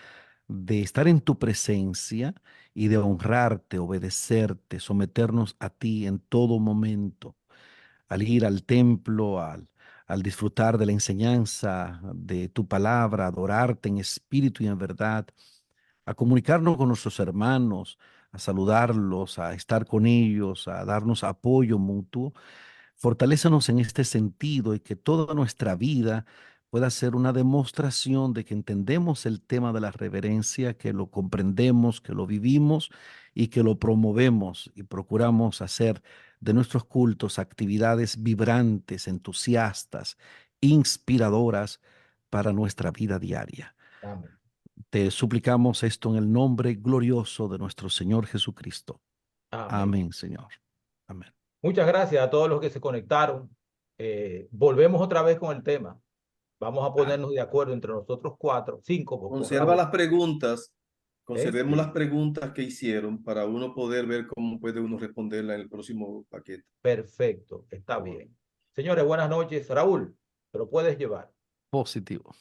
Speaker 2: de estar en tu presencia y de honrarte, obedecerte, someternos a ti en todo momento, al ir al templo, al disfrutar de la enseñanza de tu palabra, adorarte en espíritu y en verdad, a comunicarnos con nuestros hermanos, a saludarlos, a estar con ellos, a darnos apoyo mutuo. Fortalézanos en este sentido y que toda nuestra vida pueda ser una demostración de que entendemos el tema de la reverencia, que lo comprendemos, que lo vivimos y que lo promovemos y procuramos hacer de nuestros cultos actividades vibrantes, entusiastas, inspiradoras para nuestra vida diaria.
Speaker 1: Amén.
Speaker 2: Te suplicamos esto en el nombre glorioso de nuestro Señor Jesucristo.
Speaker 1: Amén.
Speaker 2: Amén, Señor. Amén.
Speaker 1: Muchas gracias a todos los que se conectaron. Volvemos otra vez con el tema. Vamos a ponernos de acuerdo entre nosotros cuatro, cinco, porque
Speaker 3: Conserva las preguntas, conservemos las
Speaker 1: sí,
Speaker 3: preguntas que hicieron para uno poder ver cómo puede uno responderla en el próximo paquete.
Speaker 1: perfecto, está bien. Señores, buenas noches. Raúl, te lo puedes llevar.
Speaker 2: Positivo.